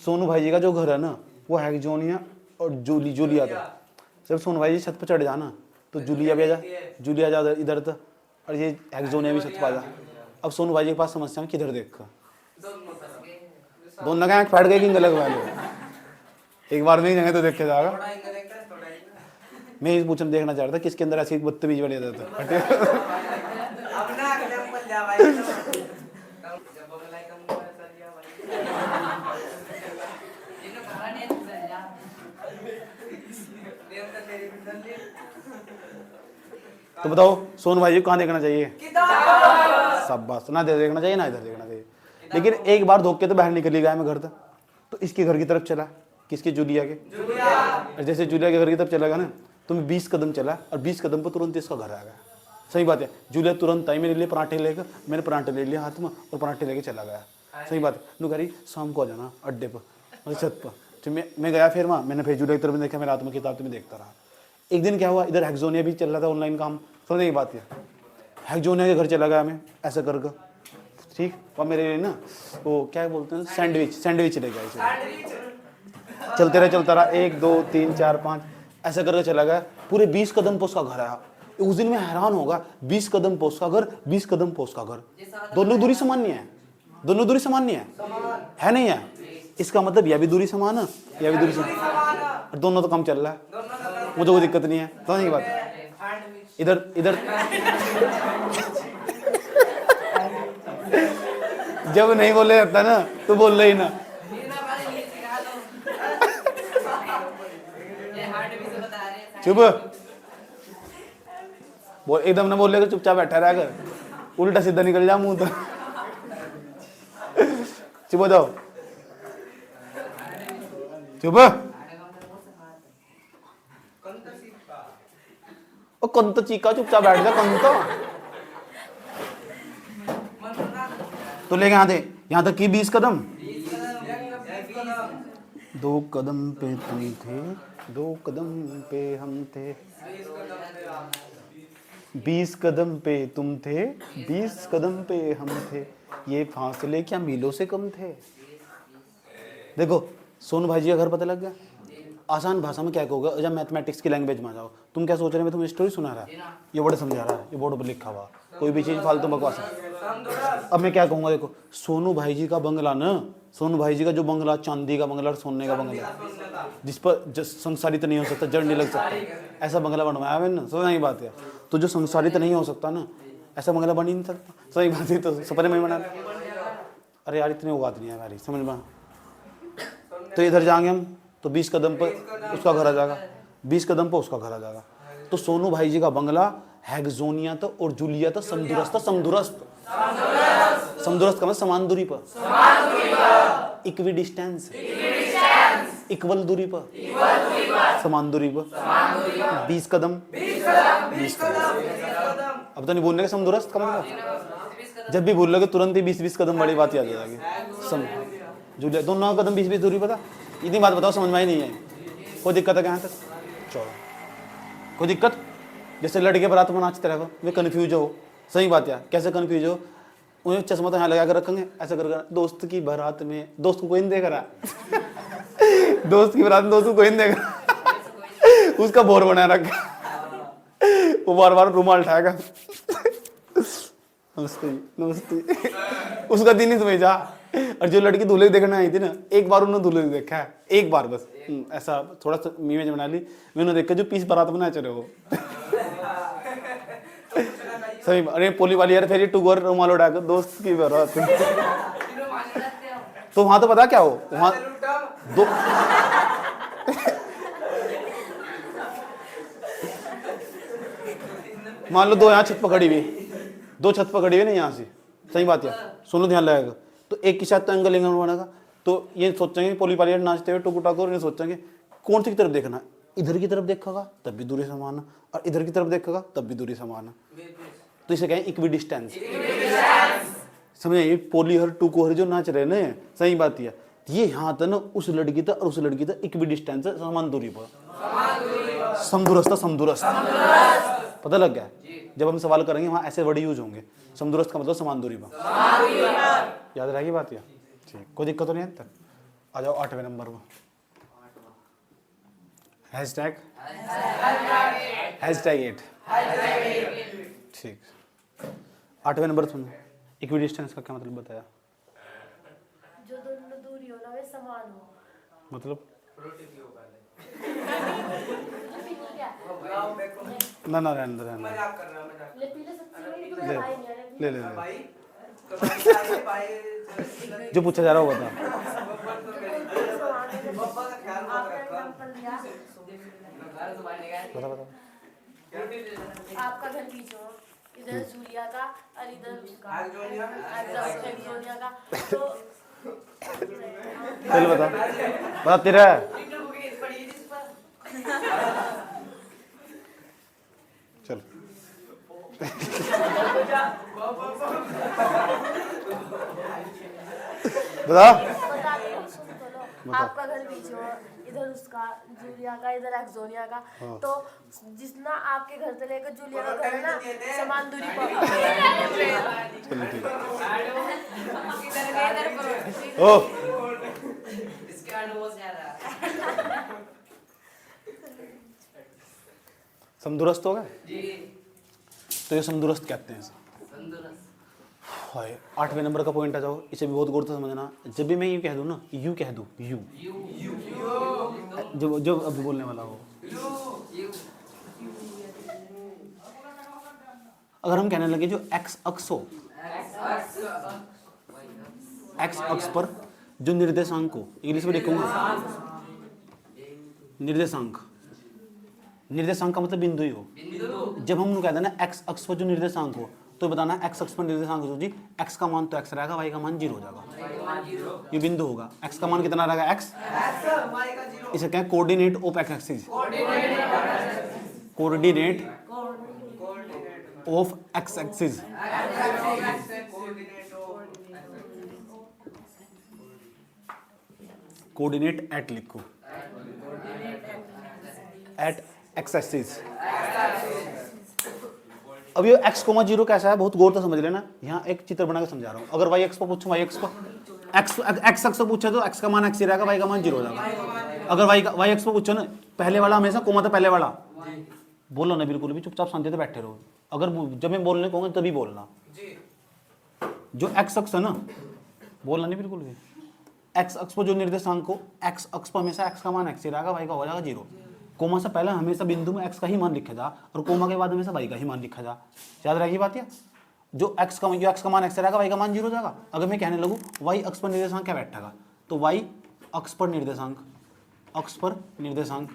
सोनू भाई जी का जो घर है ना वो हेक्सोनिया और जूलिया था। जब सोनू भाई जी छत पर चढ़ जाना तो जूलिया भी आ जा, जूलिया जा इधर तक, और ये हेक्सोनिया भी छत पर आ जा। अब सोनू भाई जी के पास समस्या है किधर देख कर, दोनों का आँख फट गई कि गलत वाले, एक बार नहीं जाएंगे तो देख के जाएगा। मैं इस पूछना देखना चाह रहा था किसके अंदर ऐसी बदतमीजी वाली आदत है। तो बताओ सोनू भाई जी को कहाँ देखना चाहिए? सब बात ना इधर देखना चाहिए ना इधर देखना चाहिए। लेकिन एक बार धोखे तो बाहर निकल गया मैं घर तक, तो इसके घर की तरफ चला, किसके? जूलिया के। और जैसे जूलिया के घर की तरफ चला ना तो मैं 20 कदम चला और 20 कदम पर तुरंत इसका घर आ गया। सही बात है, जूलिया तुरंत आई मेरे लिए पराठे लेकर, मैंने पराठे ले लिया हाथ में और पराठे लेके चला गया। सही बात है, नू कह रही शाम को आ जाना अड्डे पर, मतलब छत पर। तो मैं गया, फिर वहाँ मैंने फिर जूलिया की तरफ देखा, मैं रात में किताब तो मैं देखता रहा। एक दिन क्या हुआ, इधर हेक्सोनिया भी चल रहा था ऑनलाइन काम, समझने की बात है, हेक्सोनिया के घर चला गया मैं ऐसा करके, ठीक। और मेरे लिए ना वो क्या बोलते हैं सैंडविच ले गया, चलते रहा 1 2 3 4 5 ऐसा करके चला गया। पूरे 20 कदम पे उसका घर आया। उस दिन मैं हैरान होगा, 20 कदम पे उसका घर, 20 कदम पे उसका घर, दोनों दूरी सामान्य है, दोनों दूरी सामान्य है नहीं है? इसका मतलब यह भी दूरी समान है, यह भी दूरी समान, दोनों तो कम चल रहा है, मुझे कोई दिक्कत नहीं है। समझ की बात, इधर इधर जब नहीं बोले जाता ना तो बोल रही ना, चुप बोल, एकदम ना बोले चुपचाप बैठा रहा कर, उल्टा सीधा निकल जा मुंह तो। चुप हो जाओ, चुप। ओ कौन तो चीका, चुपचाप बैठ जा कौन तो लेके यहाँ तक की 20 कदम, 2 कदम पे तुम थे, 2 कदम पे हम थे, 20 कदम पे तुम थे, 20 कदम पे हम थे, ये फासले क्या मीलों से कम थे। देखो सोनू भाई जी का घर पता लग गया। आसान भाषा में क्या कहोगे, जब मैथमेटिक्स की लैंग्वेज में आ जाओ, तुम क्या सोच रहे हो मैं तुम्हें स्टोरी सुना रहा है, ये बोर्ड समझा रहा है, ये बोर्ड पर लिखा हुआ, कोई भी चीज़ फालतू बकवास है। अब मैं क्या कहूँगा, देखो सोनू भाई जी का बंगला ना, सोनू भाई जी का जो बंगला, चांदी का बंगला और सोने का बंगला, जिस पर संसारित नहीं हो सकता, जड़ नहीं लग सकता, ऐसा बंगला बनवाया मैंने। समझ नहीं बात है, तो जो संसारित नहीं हो सकता ना, ऐसा बंगला बन ही नहीं सकता। सही बात है, तो सपने में बना। अरे यार इतनी बात नहीं है हमारी, समझ में। तो इधर जाएंगे हम तो 20 कदम पर उसका घर आ जाएगा, 20 कदम पर उसका घर आ जाएगा। तो सोनू भाई जी का बंगला हेक्सोनिया था और जूलिया था समदुरस्त, समदुरस्त समदुरस्त का मतलब समान दूरी पर, इक्वी डिस्टेंस, इक्वल दूरी पर, समान दूरी पर, 20 कदम, 20 कदम। अब तो नहीं बोलने का समदुरस्त का मतलब, जब भी बोल लोगे तुरंत ही 20-20 कदम बड़ी बात याद आ जाएगी। सम जूलिया दोनों कदम 20-20 दूरी पर था। इतनी बात बताओ, समझ में ही नहीं है, कोई दिक्कत है कहाँ तक? चलो कोई दिक्कत? जैसे लड़के बारात में नाचते रहो, वे कन्फ्यूज हो। सही बात है, कैसे कन्फ्यूज हो? उन्हें चश्मा तो यहाँ लगा कर रखेंगे, ऐसा कर दोस्त की बारात में, दोस्त को कोई नहीं देख रहा दोस्त की बारात में दोस्त को कोई नहीं देख रहा उसका बोर बना रखा वो बार बार रुमाल उठाएगा। नमस्ते नमस्ते। उसका दिन ही समझ जा। और जो लड़की दूल्हे देखने आई थी ना, एक बार उन्होंने दूल्हे देखा है, एक बार बस। ऐसा थोड़ा सा इमेज बना ली मैंने, देखा जो पीस बारात में नाच रहे हो। सही। अरे पोली वाली यार, फिर ये टूगर रुमाल उठाकर दोस्त की बारात। तो वहां तो पता क्या हो, वहां दो मान लो दो यहाँ छत पकड़ी हुई, दो छत पकड़ी हुई ना यहाँ से, सही बात है, सुन लो ध्यान लगेगा। तो एक की शायद तो एंगल एंगल बनेगा, तो ये सोचेंगे पोली पाली नाचते हुए टुकु टाकू, ये सोचेंगे कौन सी की तरफ देखना, इधर की तरफ देखेगा तब भी दूरी समान है, और इधर की तरफ देखेगा तब भी दूरी समान है। तो इसे कहें इक्वी डिस्टेंस। समझे, पोली हर टुकु हर जो नाच रहे ना, सही बात है, ये यहाँ था ना उस लड़की था और उस लड़की था इक्वी डिस्टेंस है, समान दूरी पर, समदूरस्थ समदूरस्थ। पता लग गया? जब हम सवाल करेंगे वहां ऐसे वर्ड यूज होंगे, समदूरस्थ का मतलब समान दूरी पर। याद रहेगी बात ये? ठीक, कोई दिक्कत तो नहीं है तक। आ जाओ 8वें नंबर पर, हैशटैग 8। ठीक, 8वें नंबर सुनो, इक्वी डिस्टेंस का क्या मतलब बताया? जो दोनों दूरी हो ना वे समान हो। मतलब क्या? ना ना रहने दो, रहने मजाक कर रहा हूं, मजाक। ले पीले सच्ची में तो ले भाई नहीं है ले ले ले। भाई तो भाई जो पूछा जा रहा हो बता। पापा का ख्याल मत आपका रखा। एग्जांपल दिया, बता बता। आपका घर बीच हो, इधर सूर्या का और इधर उसका, आज जोनिया सोनिया का, तो चल बता बता तेरा है। चल बता। आपका घर बीच हो, इधर उसका जूलिया का, इधर एक्सोनिया का, तो जितना आपके घर से लेकर जूलिया का घर है ना समान दूरी पर। चलो ठीक है। इधर ओ इसके अनुभव ज्यादा समदूरस्थ हो गए, जी। तो ये समदूरस्थ कहते हैं। तंदुरुस्त 8वें नंबर का पॉइंट आ जाओ, इसे भी बहुत गौर से समझना। जब भी मैं यू कह दूं ना, यू कह दूं, यू जो जो अभी बोलने वाला हो, अगर हम कहने लगे जो एक्स अक्ष हो, एक्स अक्ष पर जो निर्देशांक को इंग्लिश में लिखूंगा, निर्देशांक, निर्देशांक का मतलब बिंदु ही हो। जब हम कहते हैं ना एक्स अक्ष पर जो निर्देशांक हो, तो बताना एक्स अक्ष पर निर्देशांक हो जी, एक्स का मान तो एक्स रहेगा, वाई का मान 0 हो जाएगा, ये बिंदु होगा। एक्स का मान कितना रहेगा? एक्स। इसे कहें coordinate of x axis, coordinate of x axis. Coordinate at लिखो, एट एक्स एक्सिस। अब ये x, 0 कैसा है, बहुत गौर से समझ लेना। यहाँ एक चित्र बना के समझा रहा हूँ। अगर y x पर पूछूं, y x पर x अक्ष पूछे तो x का मान x ही रहेगा, y का मान 0 हो जाएगा। अगर y x पर पूछो ना, पहले वाला हमेशा कोमा था, पहले वाला बोलो ना, बिल्कुल भी चुपचाप शांति से बैठे रहो। अगर जब मैं बोलने कहूँगा तभी बोलना। जो x अक्ष है ना, बोलना नहीं बिल्कुल भी। x अक्ष पर जो निर्देशांक को, x अक्ष पर हमेशा x का मान x ही रहेगा, y का हो जाएगा 0। कोमा से पहले हमेशा बिंदु में x का ही मान लिखा जा, और कोमा के बाद हमेशा y का ही मान लिखा जा। याद रहेगी बात ये? जो x का मान x रहेगा, y का मान 0 हो जाएगा। अगर मैं कहने लगूँ y अक्ष पर निर्देशांक क्या बैठेगा, तो y अक्ष पर निर्देशांक, अक्ष पर निर्देशांक,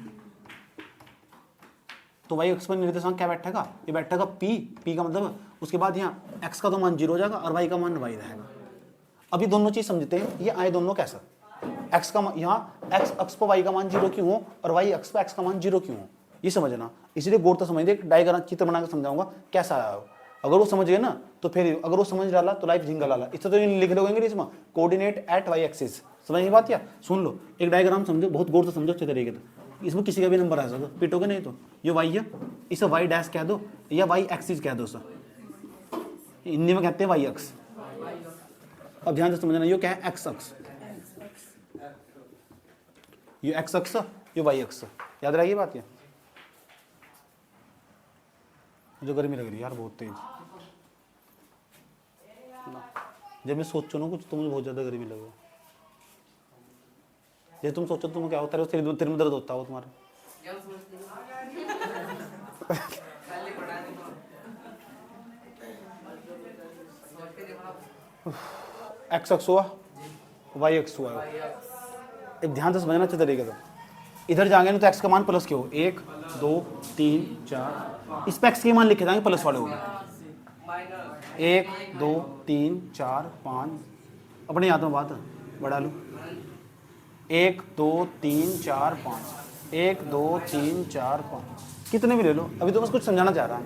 तो y अक्ष पर निर्देशांक क्या बैठेगा? ये बैठेगा p का मतलब, उसके बाद यहाँ x का तो मान 0 हो जाएगा और y का मान y रहेगा। अभी दोनों चीज समझते हैं, ये आए दोनों कैसा, x का यहाँ x अक्ष पर y का मान 0 क्यों हो और y अक्ष पर x का मान 0 क्यों हो, ये समझना। इसलिए गौर से समझिए, डायग्राम चित्र बनाकर समझाऊंगा कैसा आया हो। अगर वो समझ गए ना तो फिर, अगर वो समझ डाला तो लाइफ झिंगा लाला। इससे तो लिख लोगे इसमें कोऑर्डिनेट एट y एक्सिस। समझ ये बात? या सुन लो, एक डायग्राम समझो, बहुत गौर से समझो अच्छे तरीके से। इसमें किसी का भी नंबर आ सकता, पिटोगे नहीं तो ये y है, इसे y डैश कह दो या y एक्सिस कह दो। सर हिंदी में कहते हैं y अक्ष। अब ध्यान से समझना, ये क्या है? x अक्ष, ये x अक्ष, ये y अक्ष। याद रहेगी बात ये? मुझे गर्मी लग रही है यार बहुत तेज। जब मैं सोचो ना कुछ तो मुझे बहुत ज़्यादा गर्मी लगे। जब तुम सोचो तुम्हें क्या होता है, सिर में दर्द होता हो तुम्हारा। क्या सोचते हो? पहले पढ़ा दी सोच के देखो ना। एक्स अक्स हुआ, वाई अक्स हुआ। एक ध्यान से समझना अच्छे तरीके से। इधर जाएंगे ना तो एक्स का मान प्लस के हो, 1 2 3 4। इस पे एक्स के मान लिखे जाएंगे प्लस वाले होंगे, 1 2 3 4 5। अपने याद में बात बढ़ा लो, 1 2 3 4 5, 1 2 3 4 5, कितने भी ले लो। अभी तो बस कुछ समझाना चाह रहा है,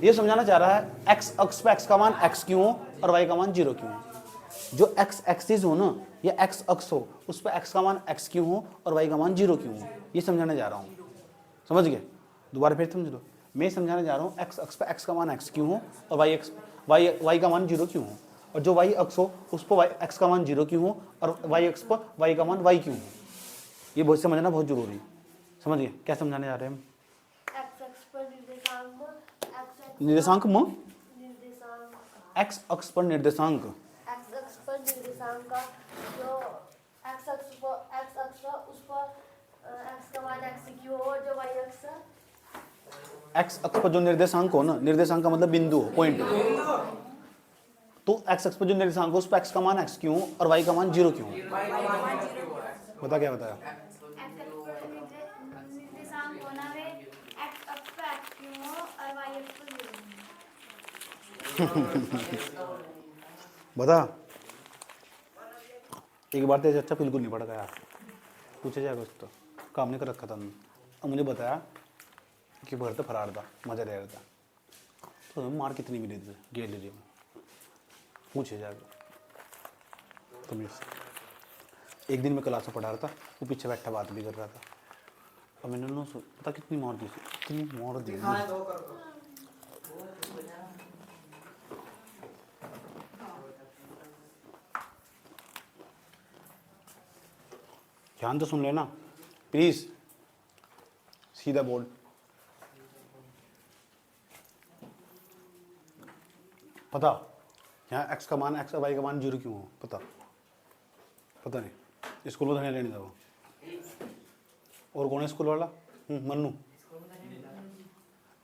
ये समझाना चाह रहा है एक्स अक्ष पे एक्स का मान एक्स क्यों हो और वाई का मान 0 क्यों हो। जो एक्स एक्सिस हो ना या एक्स अक्ष हो उस पर एक्स का मान एक्स क्यों हो और वाई का मान 0 क्यों हो, ये समझाने जा रहा हूँ। समझ गए? दोबारा फिर समझ लो, मैं समझाने जा रहा हूँ एक्स अक्ष पर एक्स का मान एक्स क्यों हो और वाई का मान 0 क्यों हो, और जो वाई अक्ष हो उस पर एक्स का मान 0 क्यों हो और वाई अक्ष पर वाई का मान वाई क्यों हो। ये बहुत समझना बहुत जरूरी है। समझ गए क्या समझाने जा रहे हैं हम? एक्स अक्ष पर निर्देशांक में निर्देशांक एक्स अक्ष पर निर्देशांक, एक्स अक्ष पर निर्देशांक का जो एक्स अक्ष पर उस पर एक्स का मान एक्स क्यों हो, और जो वाई अक्ष एक्स अक्ष पर जो निर्देशांक हो ना, निर्देशांक का मतलब बिंदु हो, पॉइंट हो। तो एक्स अक्ष पर जो निर्देशांक हो उस पर एक्स का मान एक्स क्यों हो और वाई का मान 0 क्यों हो। बता क्या बताया? निर्देशांक होना है एक्स अक्ष पर एक्स क्यों हो और वाई अक्ष पर 0। बता। एक बार तेज अच्छा बिल्कुल नहीं पड़ गया, पूछे जाएगा उसको, काम नहीं कर रखा था हमने। अब मुझे बताया कि भर तो फरार था, मजा ले रहा था, तो मार कितनी मिली थी गैलरी में, पूछे जाएगा। तो एक दिन मैं क्लास में पढ़ा रहा था, वो पीछे बैठा बात भी कर रहा था, और मैंने ना पता कितनी मार दी, कितनी मार दी। ध्यान तो सुन लेना प्लीज, सीधा बोर्ड। पता यहाँ एक्स का मान एक्स और वाई का मान 0 क्यों हो? पता नहीं, स्कूल में धनिया लेने जाओ। और कौन है स्कूल वाला? मन्नू।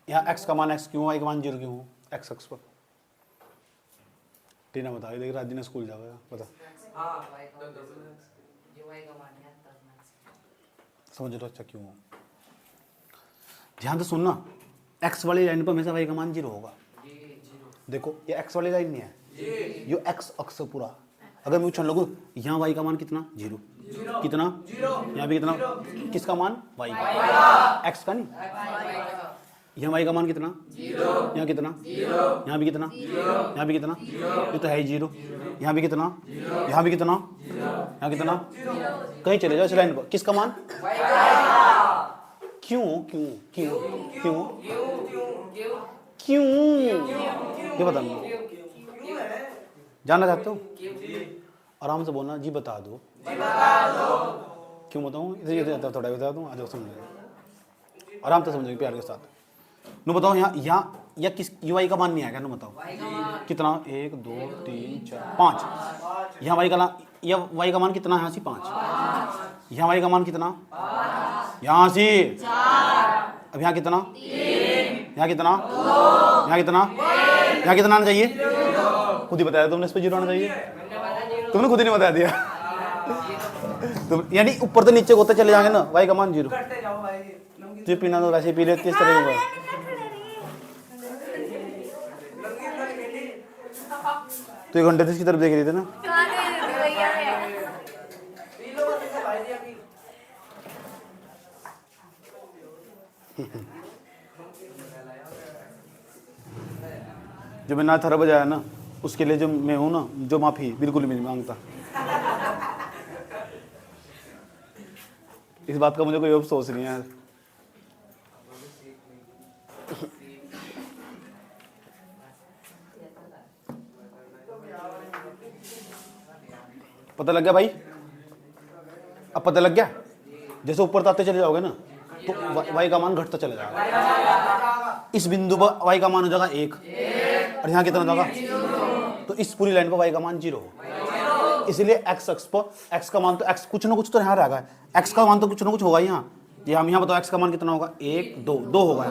यहाँ एक्स का मान एक्स क्यों, वाई का मान 0 क्यों हो एक्स अक्ष पर? टीना बता, देख रात दिन स्कूल जाओगे, बता। समझ लो अच्छा क्यों हो। ध्यान से सुनना, एक्स वाली लाइन पर हमेशा वाई का मान 0 होगा। देखो ये एक्स वाली लाइन नहीं है, ये एक्स अक्ष पूरा। अगर मैं पूछने लगूं यहाँ वाई का मान कितना? 0। कितना? यहाँ भी कितना? किसका मान? वाई का, एक्स का नहीं। यहाँ वाई का मान कितना? 0। यहाँ कितना? यहाँ भी कितना? यहाँ भी कितना? ये तो है ही 0। यहाँ भी कितना? यहाँ भी कितना? यहाँ कितना? कहीं चले जाओ इस लाइन पर, किसका मान? क्यों क्यों क्यों क्यों क्यों ये बता दो। जानना चाहते हो? आराम से बोलना, जी बता दो। क्यों बताऊँ? थोड़ा बता दूँ, आज समझ आराम से समझोगे प्यार के साथ। नो बताओ यहाँ या किस यूआई का मान नहीं आएगा? नो बताओ कितना? 1 2 3 4 5। यहाँ वाई का या वाई का मान कितना है? यहाँ से 5। यहाँ वाई का मान कितना? यहाँ से 4। अब यहाँ कितना? 3। यहाँ कितना? 2। यहाँ कितना? यहाँ कितना आना चाहिए? खुद ही बताया तुमने, इस पे 0 आना चाहिए। तुमने खुद ही नहीं बता दिया। तुम यानी ऊपर से नीचे होते चले जाएंगे ना, वाई का मान 0। तुझे पीना तो वैसे ही पी लेती है इस तरह का। तो 1 घंटे से इसकी तरफ देख रही थी ना। जो मैं ना थरा बजाया ना, उसके लिए जो मैं हूं ना, जो माफी बिल्कुल भी नहीं मांगता। इस बात का मुझे कोई अफसोस नहीं है। पता लग गया भाई? अब पता लग गया? जैसे ऊपर ताते चले जाओगे ना तो वाई का मान घटता चला जाएगा। इस बिंदु पर y का मान हो जाएगा 1 और यहाँ कितना होगा, तो इस पूरी लाइन पर y का मान 0 हो। इसलिए x अक्ष पर x का मान तो x कुछ ना कुछ तो यहाँ रहेगा, x का मान तो कुछ ना कुछ होगा यहाँ। ये हम यहाँ बताओ x का मान कितना होगा, 1 2 2 होगा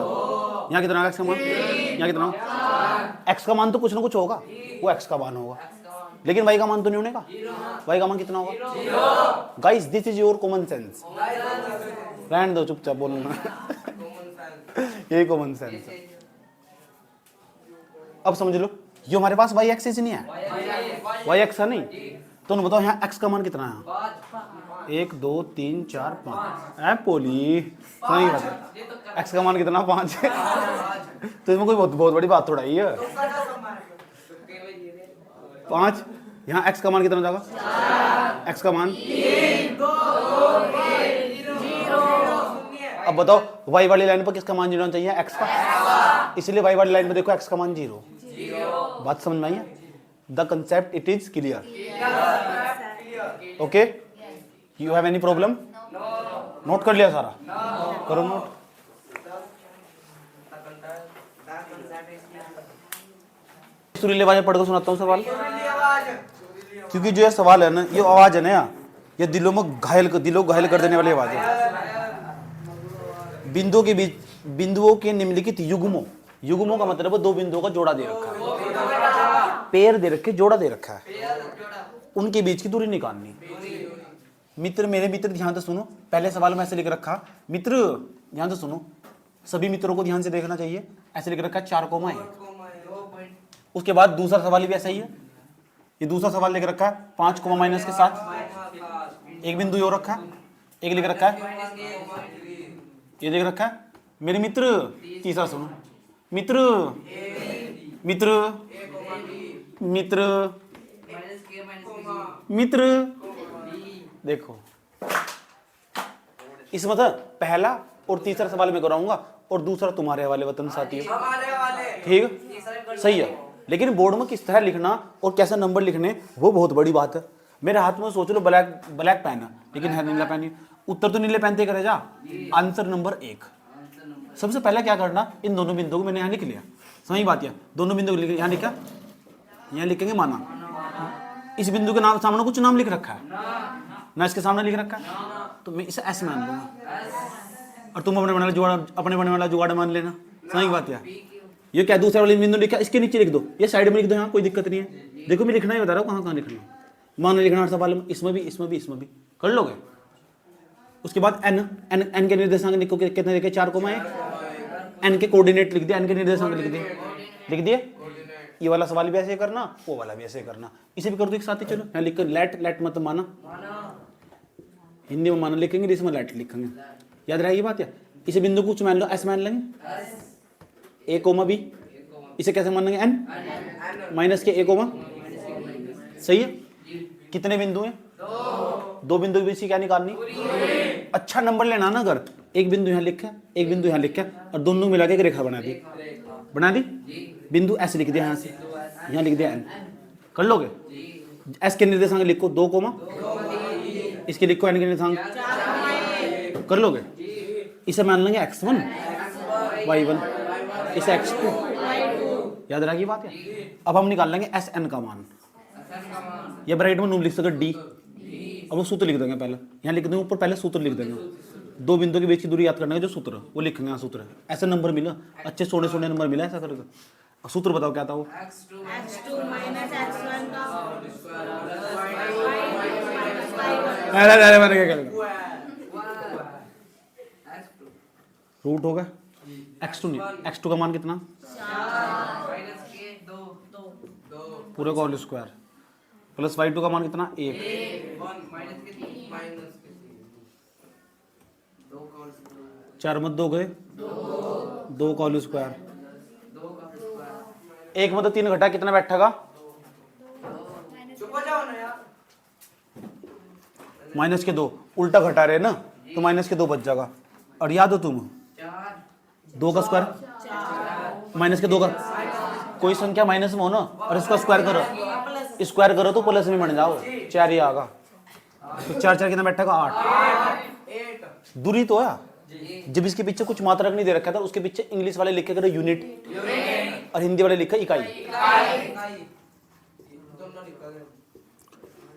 यहाँ कितना होगा x का मान, यहाँ कितना होगा, x का मान तो कुछ ना कुछ होगा, वो x का मान होगा, लेकिन y का मान तो नहीं होने का। y का मान कितना होगा guys, this is your common sense. रहने दो, चुपचाप बोलना यही कॉमन सेंस है। अब समझ लो, ये हमारे पास y एक्सिस नहीं है, y एक्स है नहीं, तो बताओ यहाँ x का मान कितना है, 1 2 3 4 5 है पोली, सही बात है। x का मान कितना 5 है तो इसमें कोई बहुत बड़ी बात थोड़ा ही है। 5, यहाँ x का मान कितना जाएगा, x का मान, अब बताओ y वाली लाइन पर किसका मान 0 होना चाहिए, x का, इसलिए y वाली लाइन पर देखो x का मान 0। बात समझ में आई है? The concept it is clear, okay? You have any problem? Note कर लिया सारा? करो नोट। सुरीली आवाज पढ़कर सुनाता हूँ सवाल, क्योंकि जो ये सवाल है ना, ये आवाज है ना, ये दिलों को घायल कर देने वाली आवाज है। बिंदुओं के बीच, बिंदुओं के निम्नलिखित युग्मों, युग्मों का मतलब है दो बिंदुओं का जोड़ा दे रखा है, पेयर दे रखे, जोड़ा दे रखा है, उनके बीच की दूरी निकालनी। मित्र, मेरे मित्र ध्यान से सुनो, पहले सवाल में ऐसे लिख रखा, मित्र ध्यान से सुनो, सभी मित्रों को ध्यान से देखना चाहिए, ऐसे लिख रखा 4,1। उसके बाद दूसरा सवाल भी ऐसा ही है, ये दूसरा सवाल लिख रखा है 5 माइनस के साथ एक बिंदु और रखा है, एक लिख रखा है, ये देख रखा है मेरे मित्र। तीसरा सुनो, मित्र मित्र मित्र मित्र, देखो इस मतलब पहला और तीसरा सवाल मैं कराऊंगा और दूसरा तुम्हारे वाले वतन साथियों, ठीक सही है। लेकिन बोर्ड में किस तरह लिखना और कैसा नंबर लिखने, वो बहुत बड़ी बात है। मेरे हाथ में सोच लो ब्लैक पेन है, लेकिन है नीला पेन, उत्तर तो नीले पेन से करे जा। आंसर नंबर 1, सबसे पहले क्या करना, इन दोनों बिंदुओं को मैंने यहाँ लिख लिया, सही बात है, दोनों बिंदु को यहाँ लिखा, यहाँ लिखेंगे माना, इस बिंदु के नाम सामने कुछ नाम लिख रखा है ना, इसके सामने लिख रखा है, तो मैं इसे एस मान लूंगा और तुम अपने बने वाला जुगाड़ मान लेना, सही बात है। ये क्या दूसरा वाली बिंदु लिखा, इसके नीचे लिख दो, ये साइड में लिख दो, यहाँ कोई दिक्कत नहीं है। देखो मैं लिखना ही बता रहा हूँ, कहाँ लिखना, मान लिखना हर सवाल में, इसमें भी इसमें भी इसमें भी कर लोगे। उसके बाद एन के निर्देशांक लिखो, कितने लिखे 4,1, एन के कोऑर्डिनेट लिख दिया, एन के निर्देशांक लिख दिए। ये वाला सवाल भी ऐसे करना, वो वाला भी ऐसे करना, इसे भी कर दो एक साथ ही। चलो यहाँ लिख, लेट मत माना, हिंदी में माना लिखेंगे, इसमें लेट लिखेंगे, याद रहेगी बात है। इसे बिंदु कुछ मान लो, एस मान लेंगे, ए कोमा बी, इसे कैसे मान लेंगे, एन माइनस के ए कोमा, सही है। कितने बिंदु हैं, दो बिंदु के बीच क्या निकालनी, अच्छा नंबर लेना ना। अगर एक बिंदु यहाँ लिखा, एक बिंदु यहाँ लिखा और दोनों मिला के एक रेखा बना दी, बिंदु एस लिख दिया, यहाँ से यहाँ लिख दिया एन, कर लोगे। एस के निर्देशांक लिखो 2, इसके लिखो एन के निर्देशांक, कर लोगे। इसे मान लेंगे x1 y1, इसे x2, याद रखिए बात है। अब हम निकाल लेंगे एस एन का मान, ये ब्रैकेट में नूम लिख सके डी, अब वो सूत्र लिख देंगे, पहले यहाँ लिख देंगे ऊपर, पहले सूत्र लिख देंगे, दो बिंदु के बीच की दूरी याद करना है, जो सूत्र वो लिखेंगे, यहाँ सूत्र ऐसे नंबर मिला, अच्छे सोने नंबर मिला, ऐसा करके। सूत्र बताओ क्या था वो, रूट होगा x2 नहीं, x2 का मान कितना, पूरे का होल स्क्वायर, प्लस y2 का मान कितना 1, 4 में 2 गए, 2 का होल स्क्वायर, 1 में तो 3 घटा, कितना बैठेगा, माइनस के 2, उल्टा घटा रहे ना, तो माइनस के 2 बच जाएगा। और याद हो तुम 2 का स्क्वायर माइनस के 2 का, कोई संख्या माइनस में हो ना और इसका स्क्वायर करो तो प्लस में बन जाओ, 4 ही आएगा, तो 4 कितना बैठेगा 8, दूरी तो है, जब इसके पीछे कुछ मात्रक नहीं दे रखा था, उसके पीछे इंग्लिश वाले लिखे गए यूनिट और हिंदी वाले लिखा इकाई। दोनों लिखा गया।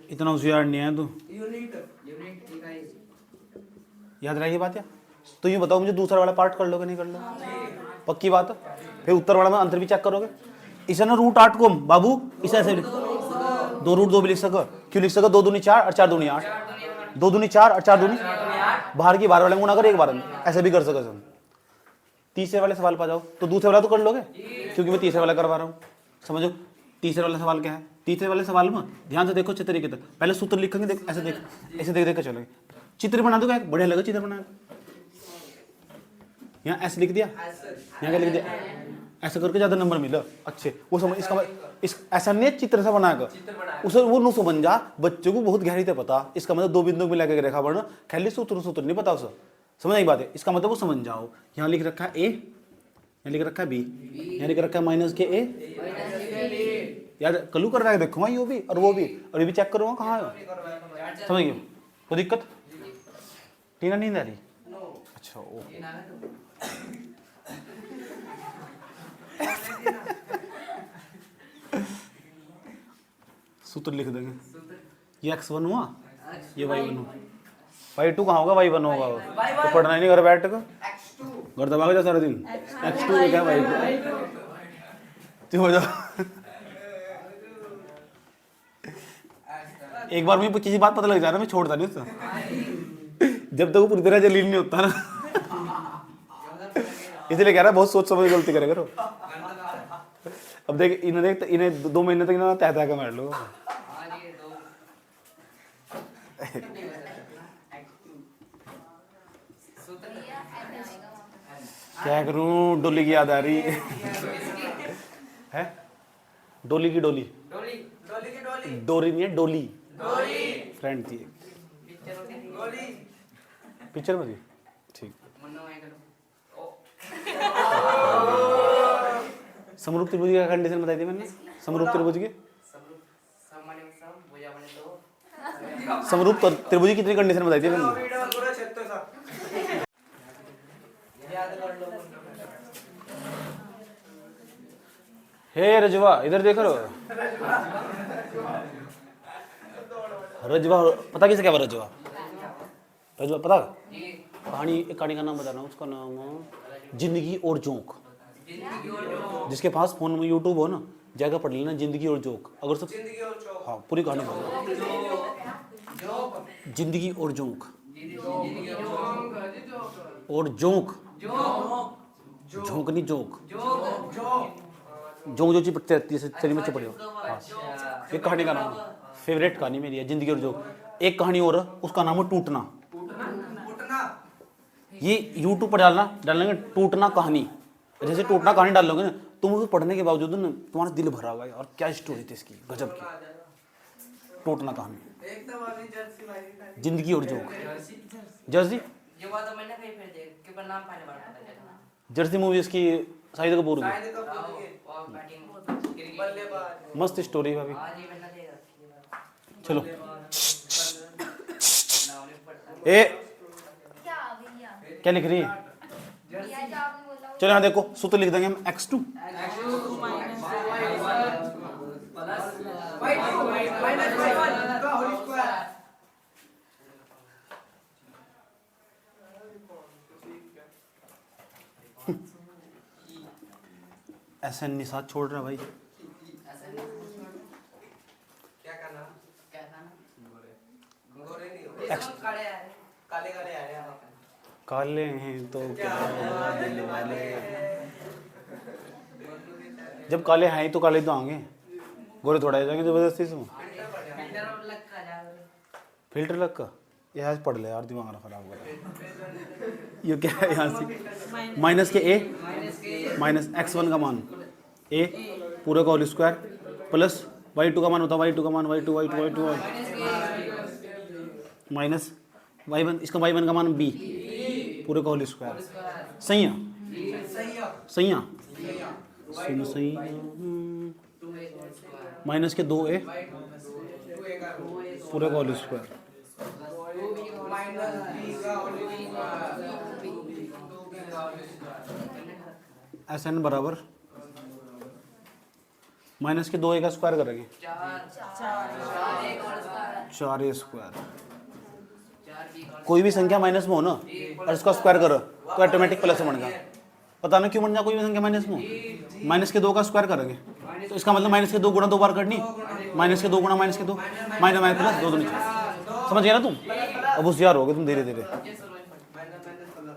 इतना होशियार नहीं है तू, यूनिट यूनिट इकाई। याद रहेगी बात या? तो ये बताओ मुझे दूसरा वाला पार्ट कर लोगे नहीं कर लो? पक्की बात है। फिर उत्तर वाला में अंतर भी चेक करोगे। इसे ना रूट 8 को बाबू इसे ऐसे दो रूट 2 भी लिख सको। क्यों लिख सको? 2 दूनी 4 और 4 दूनी 8, 2 दूनी 4 और 4 दूनी बाहर की 12 वाले गुणा कर एक बार में, ऐसे भी कर सको तुम। तीसरे वाले सवाल पर जाओ तो दूसरे वाला तो कर लोगे क्योंकि मैं तीसरे वाला करवा रहा हूँ। समझो तीसरे वाला सवाल क्या है। तीसरे वाले सवाल में ध्यान से देखो अच्छे तरीके से, पहले सूत्र लिखेंगे, देख ऐसे देख, ऐसे देख देख के चलोगे। चित्र बना दोगे, बढ़िया लगे चित्र बना। यहाँ ऐसे लिख दिया, यहाँ क्या लिख दिया, ऐसा करके ज्यादा नंबर मिला अच्छे। वो समझ इसका इस ऐसा नहीं चित्र से बनाकर उसे वो नु समझ जा। बच्चों को बहुत गहरी से पता, इसका मतलब 2 बिंदु मिला के रेखा बढ़ना, खाली सूत्र नहीं पता उसे। समझ आई बात है? इसका मतलब वो समझ जाओ। यहाँ लिख रखा है ए, यहाँ लिख रखा है बी, यहाँ लिख रखा है माइनस के ए। यार कलू कर रहा है, देखूंगा ये भी और वो भी, और ये भी चेक करूंगा कहाँ है। समझ गए? कोई दिक्कत? टीना नींद आ रही? अच्छा ओ सूत्र लिख देंगे। ये x1 हुआ, ये y1 हुआ, y2 कहाँ होगा? y1 होगा। तो पढ़ना ही नहीं घर बैठ कर, घर दबा जा सारा दिन। x2 क्या y2 तो हो जा। एक बार मुझे किसी बात पता लग जा रहा है, मैं छोड़ता नहीं उसको जब तक वो पूरी तरह जलील नहीं होता ना। इसलिए कह रहा है बहुत सोच समझ गलती करे करो। अब देख इन्हें 2 महीने तक इन्होंने तह तह के मार लो। क्या करूं, डोली की याद आ रही है। डोली की डोली, डोली डोली की डोली, डोरी नहीं है डोली, डोली फ्रेंड थी डोली। पिक्चर में थी। ठीक। समरूप त्रिभुज का कंडीशन बताई थी मैंने। समरूप त्रिभुज के समरूप त्रिभुज की कितनी कंडीशन बताई थी मैंने? याद कर लो। हे रजवा इधर देख रो। रजवा पता किसे क्या? रजवा रजवा पता? कहानी, एक कहानी का नाम बताना, उसका नाम जिंदगी और जोक। जिसके पास फोन में यूट्यूब हो ना, जाकर पढ़ लेना जिंदगी और जोक। अगर सब हाँ पूरी कहानी पढ़, जिंदगी और जोक और जोक, झोंक नहीं जोक, जोंक जो चीज पढ़ते रहती है चली में पढ़े हो। हाँ ये कहानी का नाम, फेवरेट कहानी मेरी है जिंदगी और जोक। एक कहानी और उसका नाम है टूटना। ये यूट्यूब पर डालेंगे टूटना कहानी। जैसे टूटना कहानी डाल लोगे ना, तुम उसको पढ़ने के बावजूद ना तुम्हारा दिल भरा होगा और क्या स्टोरी थी इसकी, गजब की। टूटना कहानी, जिंदगी और जोक। जर्सी ये बात तो मैंने कहीं फिर देख के पर नाम पाने वाला था। जर्सी मूवी इसकी शाहिद कपूर की, और बैटिंग मस्त स्टोरी है भाभी। आज ही मैंने देख रखी है। चलो नाम नहीं पढ़ता। ए क्या भैया क्या लिख रही है? भैया जो आपने बोला चलो यहाँ देखो सूत्र लिख देंगे हम x2 ऐसा निशात छोड़ रहा भाई। क्या करना? क्या था ना? गोरे नहीं हो, ये सब काले आ रहे। काले काले आ रहे हैं। काले हैं तो क्या दिल वाले, जब काले हैं तो काले तो आएंगे, गोरे थोड़ा आ जाएंगे जबरदस्ती से। फिल्टर लग का जा रहे। फिल्टर लग का ये आज पढ़ ले यार, दिमाग ना खराब कर। ये क्या है यहाँ से माइनस के ए माइनस x1 का मान a पूरे का होल स्क्वायर प्लस y2 का मान होता है y2 का मान y2 माइनस y1, इसका y1 का मान b पूरे का होल स्क्वायर। सही है सही है सुन सही माइनस के 2a पूरे का होल स्क्वायर एस एन बराबर माइनस के 2a का स्क्वायर करेंगे 4a²। कोई भी संख्या माइनस में हो ना और इसका स्क्वायर करो तो ऑटोमेटिक प्लस में बन जाए। पता नहीं क्यों बन जाए कोई भी संख्या माइनस में हो। माइनस के 2 का स्क्वायर करेंगे तो इसका मतलब माइनस के 2 गुणा 2 बार करनी, माइनस के 2 गुणा माइनस के 2 माइनस माइनस प्लस 2 2। समझ गया ना तुम? अब होशियार हो गए तुम धीरे धीरे।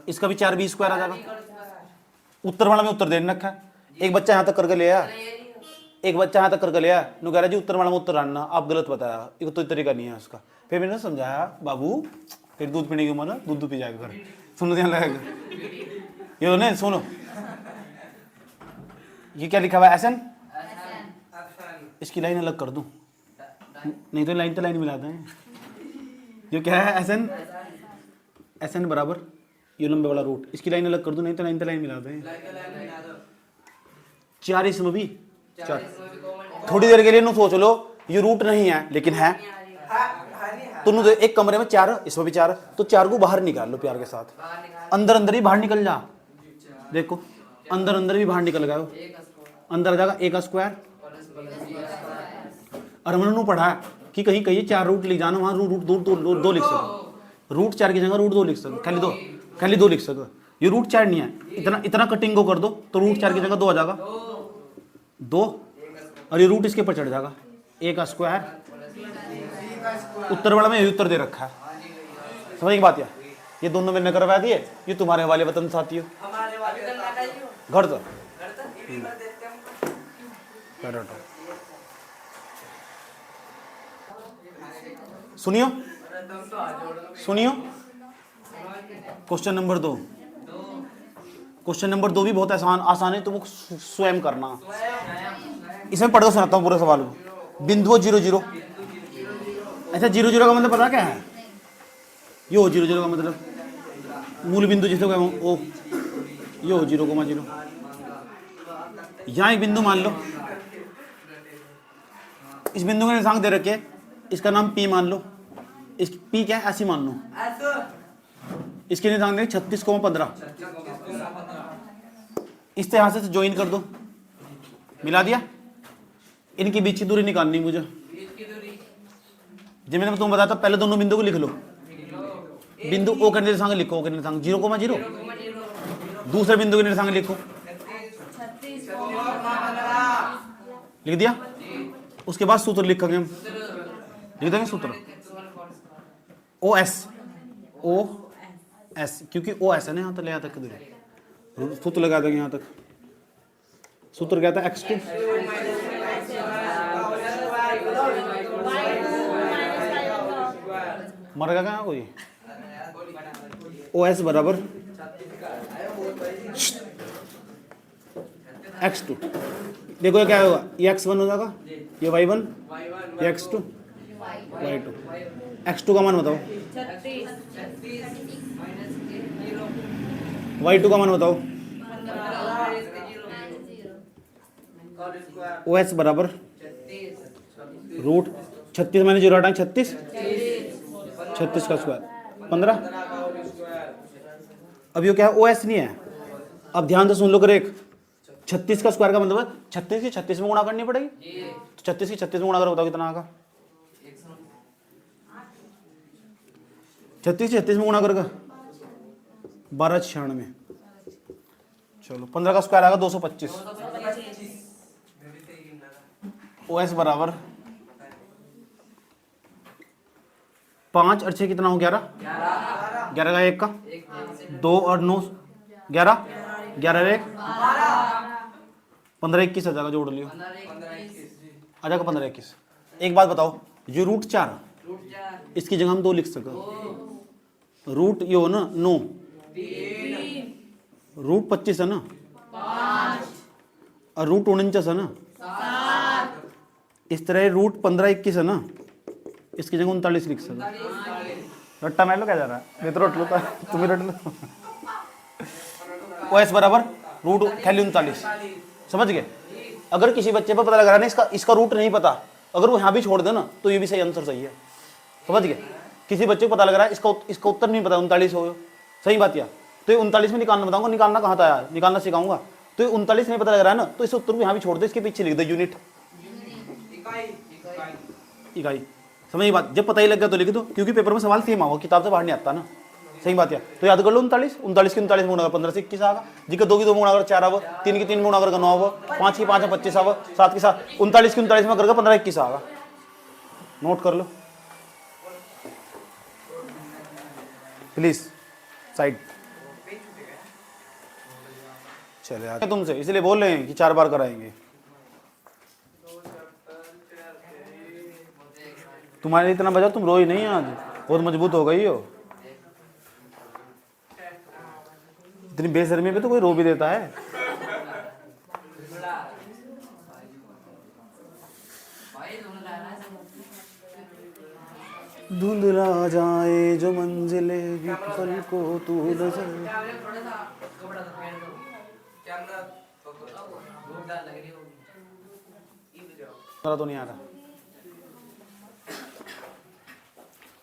इसका भी 4b² आ जाएगा। उत्तर वाला में उत्तर दे रखा है। एक बच्चा यहाँ तक करके ले आया, एक बच्चा यहाँ तक करके ले आया, नु कह रहा जी उत्तर वाला में उत्तर आना, आप गलत बताया, ये तो तरीका नहीं है उसका। फिर मैंने समझाया बाबू फिर दूध पीने की उम्र है, दूध पी जाएगा घर, सुनो ध्यान लगेगा। ये नहीं सुनो, ये क्या लिखा हुआ है एसन, इसकी लाइन अलग कर दूं, नहीं तो लाइन मिलाते हैं। ये क्या है एसन, एसन बराबर ये लंबे वाला रूट, इसकी लाइन अलग कर दूं, नहीं तो लाइन मिलाते हैं। 4 इसमें भी 4। थोड़ी देर के लिए नु सोच लो ये रूट नहीं है लेकिन है, तो एक कमरे में 4, इसमें भी 4, तो 4 को बाहर निकाल लो प्यार के साथ, अंदर अंदर ही बाहर निकल जा। देखो अंदर अंदर भी बाहर निकल गया, अंदर आ जाएगा a का स्क्वायर। और हमने पढ़ा है कि कहीं कहीं 4 रूट लिख जाना, वहां रूट 2 लिख सको, रूट 4 की जगह रूट 2 लिख सको, खाली 2 लिख सको। ये रूट 4 नहीं है, इतना कटिंग को कर दो तो रूट 4 की जगह 2 आ जाएगा 2, और ये रूट इसके ऊपर चढ़ जाएगा a का स्क्वायर। उत्तर वाला में यही उत्तर दे रखा है, समझ की बात? ये दोनों मैंने करवा दिए, ये तुम्हारे वाले वतन साथी हो घर तो सुनियो सुनियो। क्वेश्चन नंबर 2, क्वेश्चन नंबर 2 भी बहुत आसान है, तुमको स्वयं करना। इसमें पढ़ दो, सुनाता हूँ पूरे सवाल को। बिंदु 0 0। अच्छा 0 0 का मतलब पता क्या है? ये हो 0 0 का मतलब मूल बिंदु जिसे ओ, ये हो 0,0। यहाँ एक बिंदु मान लो, इस बिंदु के निर्देशांक दे रखे, इसका नाम P मान लो, इस P क्या है ऐसी मान लो, इसके निर्देशांक देंगे 36,15। इस तरह से ज्वाइन कर दो, मिला दिया। इनकी बीच की दूरी निकालनी मुझे, जब मैंने तुम्हें बताया था पहले दोनों बिंदु को लिख लो। बिंदु O के निर्देशांक लिखो, O के निर्देशांक 0,0। दूसरे बिंदु के निर्देशांक लिखो, लिख दिया। उसके बाद सूत्र लिखेंगे हम, लिख देंगे सूत्र OS, क्योंकि OS है ना यहाँ तक, यहाँ तक दूरी, सूत्र लगा देंगे यहाँ तक। सूत्र क्या था? x2 मर गया कोई। OS बराबर x2। देखो ये क्या होगा, ये x1 हो जाएगा, ये y1, ये x2, y2। x2 का मान बताओ, y2 का मान बताओ। OS बराबर रूट 36 मैंने 0 हटाएं 36 का स्क्वायर 15। अब ये क्या है? OS नहीं है। अब ध्यान से सुन लो, करेक्ट। 36 का स्क्वायर का मतलब 36 की 36 में गुणा करनी पड़ेगी, तो 36 की 36 में गुणा करो, बताओ कितना आएगा? 36 की 36 में गुणा करेगा 1296। चलो 15 का स्क्वायर आएगा 225। OS बराबर 5 और 6 कितना हो? 11। 11 का 1 का 2 और 9 11, 11 और 1 15 21 आ जाएगा, जोड़ लियो आ जाएगा 15 21। एक बात बताओ, ये रूट 4 इसकी जगह हम 2 लिख सके। रूट ये हो ना 9, रूट 25 है ना, और रूट 49 है ना, इस तरह रूट 15 21 है ना, इसकी जगह 39 लिख सकते। रट्टा मैं लो क्या जा रहा है, मैं तो रट लो, तुम्हें रट लो। OS बराबर रूट खाली 39। समझ गए? अगर किसी बच्चे पर पता लग रहा है ना इसका रूट नहीं पता, अगर वो यहाँ भी छोड़ दे ना तो ये भी सही आंसर सही है। समझ गए? किसी बच्चे को पता लग रहा है इसका उत्तर नहीं पता, 39 हो, सही बात या तो ये 39 में निकालना बताऊंगा। निकालना कहाँ था यार, निकालना सिखाऊंगा। तो 39 नहीं पता लग रहा है ना, तो इस उत्तर को यहाँ भी छोड़ दो, इसके पीछे लिख दो यूनिट, इकाई। समझ बात, जब पता ही लग गया तो लिख दो, क्योंकि पेपर में सवाल सेम आओगे, किताब से बाहर नहीं आता ना। सही बात है, तो याद कर लो 39 39 की 39 गुणा 15 से 21 आगा जी का 2 की 2 गुणा अगर 4 आवा, 3 की 3 गुणा अगर 9 आवा, 5 की 5 में 25 आवा, 7 की 7 39 की 39 में करके 15 21 आगा। नोट कर लो प्लीज, साइड चले आते तुमसे, इसलिए बोल रहे हैं कि 4 बार कराएंगे। तुम्हारे इतना बजा, तुम रो ही नहीं आज, बहुत मजबूत हो गई हो। इतनी बेशर्मी पे तो कोई रो भी देता है। धुंधला जाए जो मंजिले पल को तू नजर। थोड़ा सा कपड़ा तो पहन दो, कैमरा धूप डाल लग रही होगी। तो नहीं आ रहा,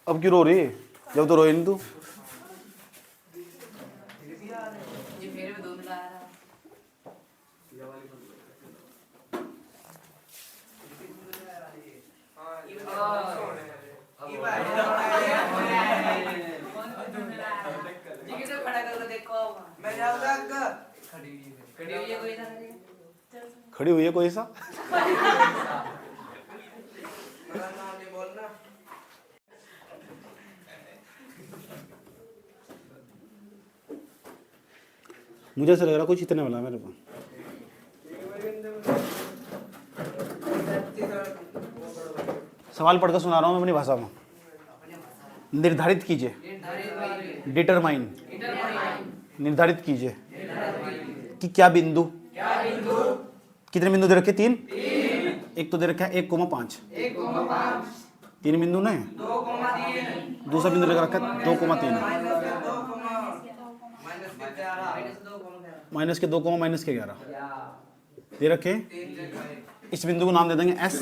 अब क्यों रो रही है? जब तो रोई नहीं तू। ये फिर भी धूप ला रहा। जी किसे खड़ा करके देखो, मैं जाऊंगा। खड़ी हुई है कोई सा? खड़ी हुई है कोई सा? मुझे ऐसा लग रहा कुछ इतने वाला है मेरे को। सवाल पढ़कर सुना रहा हूं मैं अपनी भाषा में। निर्धारित कीजिए, डिटरमाइन, निर्धारित कीजिए कि क्या बिंदु, कितने बिंदु दे रखे? 3। एक तो दे रखा है 1,5, 3 बिंदु ना है। दूसरा बिंदु लेकर रखा है 2,3, माइनस के 2, माइनस के 11 दे रखे। इस बिंदु को नाम दे देंगे S।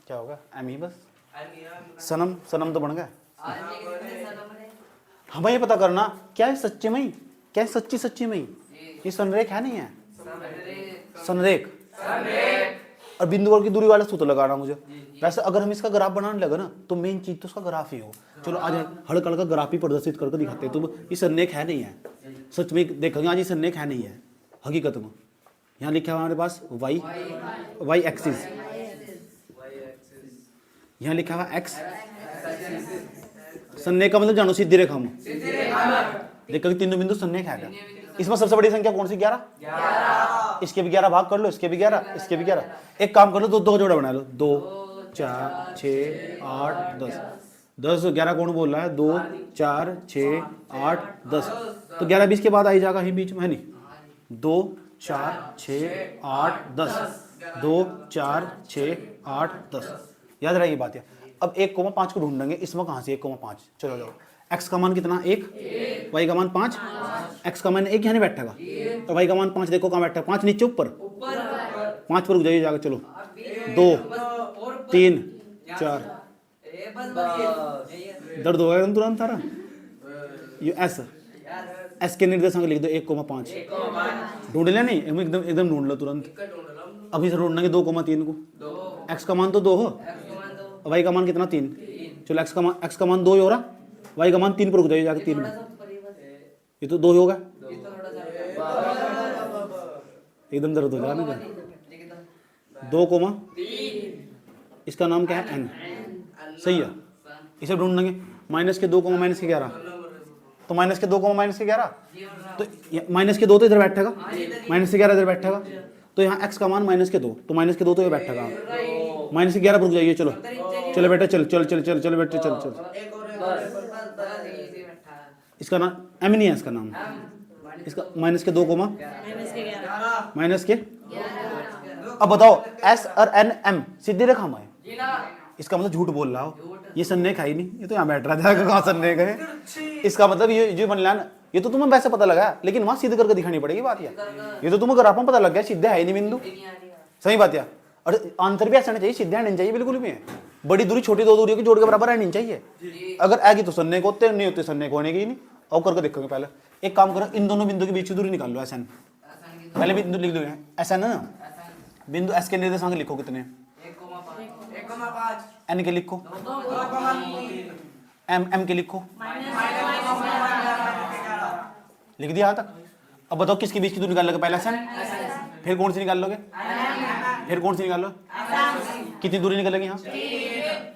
क्या होगा? M ही बस। सनम, सनम तो बन गया। हमें ये पता करना क्या है सच्चे में, क्या है सच्ची सच्ची में। ये संरेख है नहीं है? संरेख। और बिंदु की दूरी वाला सूत्र लगाना मुझे। वैसे अगर हम इसका ग्राफ बनाने लगे ना तो मेन चीज तो उसका ग्राफ ही हो। चलो आज हल्का हल्का ग्राफ ही प्रदर्शित करके दिखाते हैं। तुम ये संरेख है नहीं है, सच में देखेंगे आज ये संरेख है नहीं है हकीकत में। यहाँ लिखा है हमारे पास वाई एक्सिस, यहाँ लिखा हुआ एक्स। संरेख का मतलब जानो सीधी रेखा में। देखो तीनों बिंदु संरेख है। इसमें सबसे बड़ी संख्या कौन सी? 11। इसके भी 11 भाग कर लो, इसके भी 11, इसके भी 11। एक काम कर लो, दो जोड़ा बना लो। 2, 4, 6, 8, 10। 10 11 कौन बोल रहा है? 2, 4, 6, 8, 10। तो 11 20 के बाद आई जाएगा ही बीच में, है नहीं? 2, 4, 6, 8, 10। 2, 4, 6, 8, 10। याद रहेगी बात है। अब 1,5 को ढूंढेंगे। इसमें कहाँ से 1,5? चलो जाओ। x का मान कितना? 1। y का मान 5। x का मान 1 यहाँ नहीं बैठेगा, तो y का मान 5 देखो कहाँ बैठा है? 5 नीचे ऊपर, 5 पर रुक जाइए जाकर। चलो 2, 3, 4। दर्द हो गया तुरंत तारा। ये s के निर्देशांक लिख दो 1,5। ढूंढ लिया नहीं? एकदम एकदम ढूंढ लो तुरंत। अभी से ढूंढेंगे 2,3 को। x का मान तो 2 हो, y का मान कितना? 3। चलो x का मान 2 ही हो रहा, y का मान 3 पर रुक जाइए जाके। 3 ये तो 2 ही होगा। एकदम दर्द हो जाएगा ना। 2, इसका नाम क्या है? n। सही है, इसे ढूंढेंगे। माइनस के 2, माइनस के 11। तो माइनस के 2, माइनस के 11, तो माइनस के 2 तो इधर बैठेगा, माइनस के 11 इधर बैठेगा। तो यहाँ x का मान माइनस के 2, तो माइनस के 2 तो ये बैठेगा। माइनस के 11 पर रुक जाइए। चलो चलो बेटा, चल चल चल चल चल बेटे, चल चल। इसका नाम m नहीं है, इसका नाम इसका माइनस के 2, माइनस के। अब बताओ s और n m सीधी रेखा में है। इसका मतलब झूठ बोल रहा हो, ये संरेख है ही नहीं। ये तो यहाँ बैठ रहा था, कहाँ संरेख है? इसका मतलब ये जो बन रहा ना, ये तो तुम्हें वैसे पता लगा, लेकिन वहां सीधे करके दिखानी पड़ेगी बात। ये तो तुम्हें ग्राफ में पता लग गया, सीधे है ही नहीं बिंदु। सही बात है। और आंसर भी ऐसा नहीं चाहिए, सीधे आने चाहिए बिल्कुल भी। बड़ी दूरी छोटी दो दूरियों की जोड़ के बराबर आनी चाहिए। अगर आएगी तो सन्ने को होते, नहीं होते सन्ने को होने की नहीं। और करके देखोगे पहले। एक काम करो, इन दोनों बिंदु के बीच की दूरी निकाल लो, एस एन। पहले बिंदु लिख दो, एस एन ना, बिंदु एस के निर्देशांक लिखो कितने, 1,5 एन के लिखो, एम के लिखो, लिख दिया यहाँ तक। अब बताओ किसके बीच की दूरी निकाल लोगे, पहले एस एन, फिर कौन सी निकाल लोगे, फिर कौन सी निकाल लो, कितनी दूरी निकलेगी यहाँ,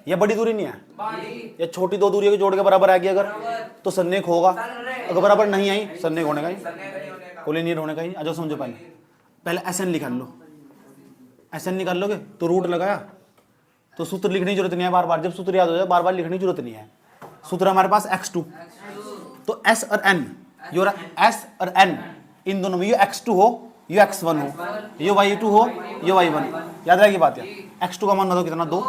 या बड़ी दूरी नहीं है, या छोटी दो दूरियों के जोड़ के बराबर आएगी अगर तो सन्नेक होगा, अगर बराबर नहीं आई सन्नेक होने का ही, कोलिनियर होने का ही। आ समझो, पहले पहले एस एन निकाल लो। एस एन निकाल लोगे तो रूट लगाया तो सूत्र लिखने की जरूरत नहीं है बार बार, जब सूत्र याद हो जाए बार बार लिखने की जरूरत नहीं है। सूत्र हमारे पास x2, तो s और n, योर s और n इन दोनों में ये x2 हो ये x1 हो, ये y2 हो ये y1, याद रहेगी बात है। x2 का मान बताओ कितना, 2,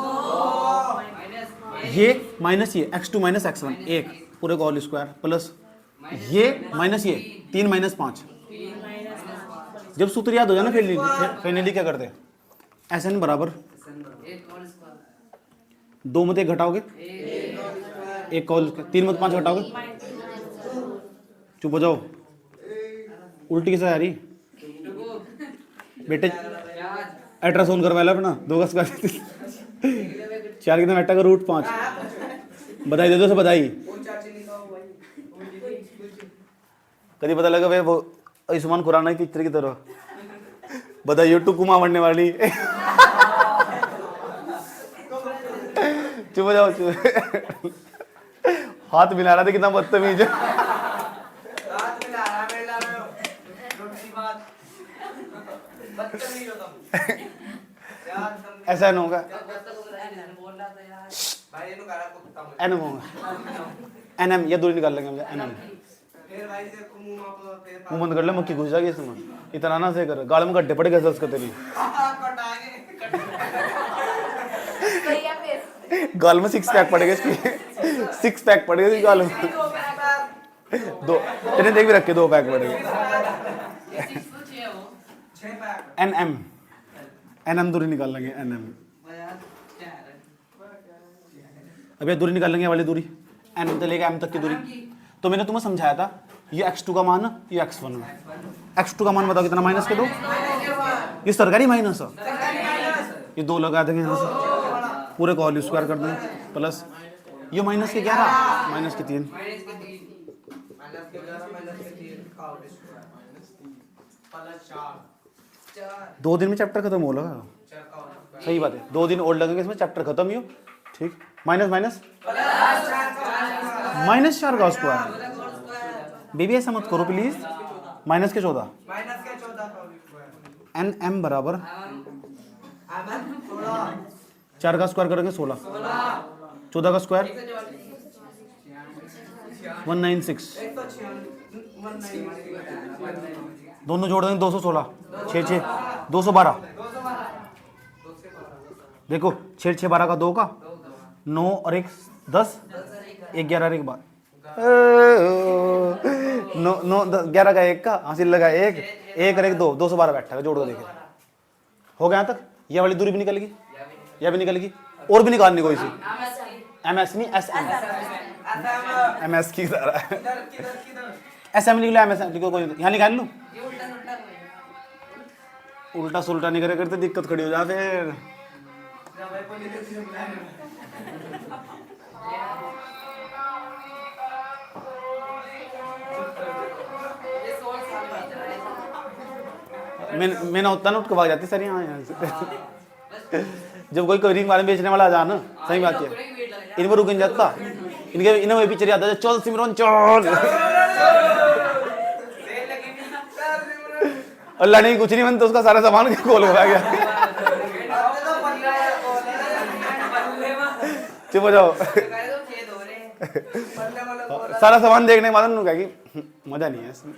ये माइनस ये x2 माइनस x1 1 पूरे का होल स्क्वायर, प्लस ये माइनस ये 3 माइनस 5। जब सूत्र याद हो जाए ना फाइनली क्या करते हैं, एस एन बराबर 2 में 1 घटाओगे 1 का होल, 3 में 5 घटाओगे, चुप हो जाओ, उल्टी कैसे आ रही बेटे, अल्ट्रासाउंड करवा ला अपना, 2 का स्क्वायर 4 कितना बेटा का रूट 5, बधाई दे दो से बधाई। कभी पता लगा भाई वो आयुष्मान खुराना की पिक्चर की तरह, बधाई यूट्यूब कुमा बनने वाली। चुप हो जाओ, चुप, हाथ मिला रहा था कितना बदतमीज। ऐसा नहीं होगा, एन होगा, एन एम, ये दूरी निकाल लेंगे हम, एन एम। मुंह बंद कर ले, मक्खी घुस जाएगी इसमें, इतना ना से कर, गाल में गड्ढे पड़े गए उसका तेरी, गाल में 6 पैक पड़ेगा इसकी, 6 पैक पड़ेगा इसकी गाल में, 2 तेरे देख भी रखे 2 पैक पड़ेगा। एन एम, एन एम दूरी निकाल लेंगे, एन एम। अब ये दूरी निकाल लेंगे वाली दूरी, एन से लेकर एम तक की दूरी। तो मैंने तुम्हें समझाया था ये x2 का मान ये x1 है, x2 का मान बताओ कितना, माइनस के 2, ये सरकारी माइनस है, ये 2 लगा देंगे यहाँ से, पूरे को होल स्क्वायर कर देंगे, प्लस ये माइनस के 11 माइनस के 3, 2 दिन में चैप्टर खत्म हो लगा, सही बात है, 2 दिन और लगेंगे इसमें चैप्टर खत्म ही हो, ठीक। माइनस माइनस माइनस 4 का स्क्वायर, बेबी ऐसा मत करो प्लीज, माइनस के 14, एन एम बराबर 4 का स्क्वायर करेंगे 16, 14 का स्क्वायर 196, दोनों जोड़ देंगे 216, 6 6 212, देखो 6 6 12 का 2 का 9 और 1 10, 1 11 और 1 12, 9 9 11 का 1 का हासिल लगा 1 1 और 1 2, 212 बैठा है, जोड़ दो देखे, हो गया यहाँ तक। ये वाली दूरी भी निकलेगी, यह भी निकलेगी, और भी निकालनी कोई सी, एम एस नहीं एस एम, एम एस की तरह एस एम लिख लो, एम एस लिखो, कोई यहाँ निकाल लूँ, उल्टा सुल्टा नहीं करे करते दिक्कत खड़ी हो जाए फिर। मैं ना होता ना उठ के भाग जाती सर यहाँ से। जब कोई कवरिंग वाले बेचने वाला आ जाना, सही बात है, इन पर रुक नहीं जाता, इनके इन्हें वही पिक्चर याद आता है, चल सिमरन चल, और लड़ने की कुछ नहीं बनता, उसका सारा सामान खोल हो गया। चुप हो जाओ, सारा सामान देखने के बाद उन्होंने कहा कि मजा नहीं है इसमें,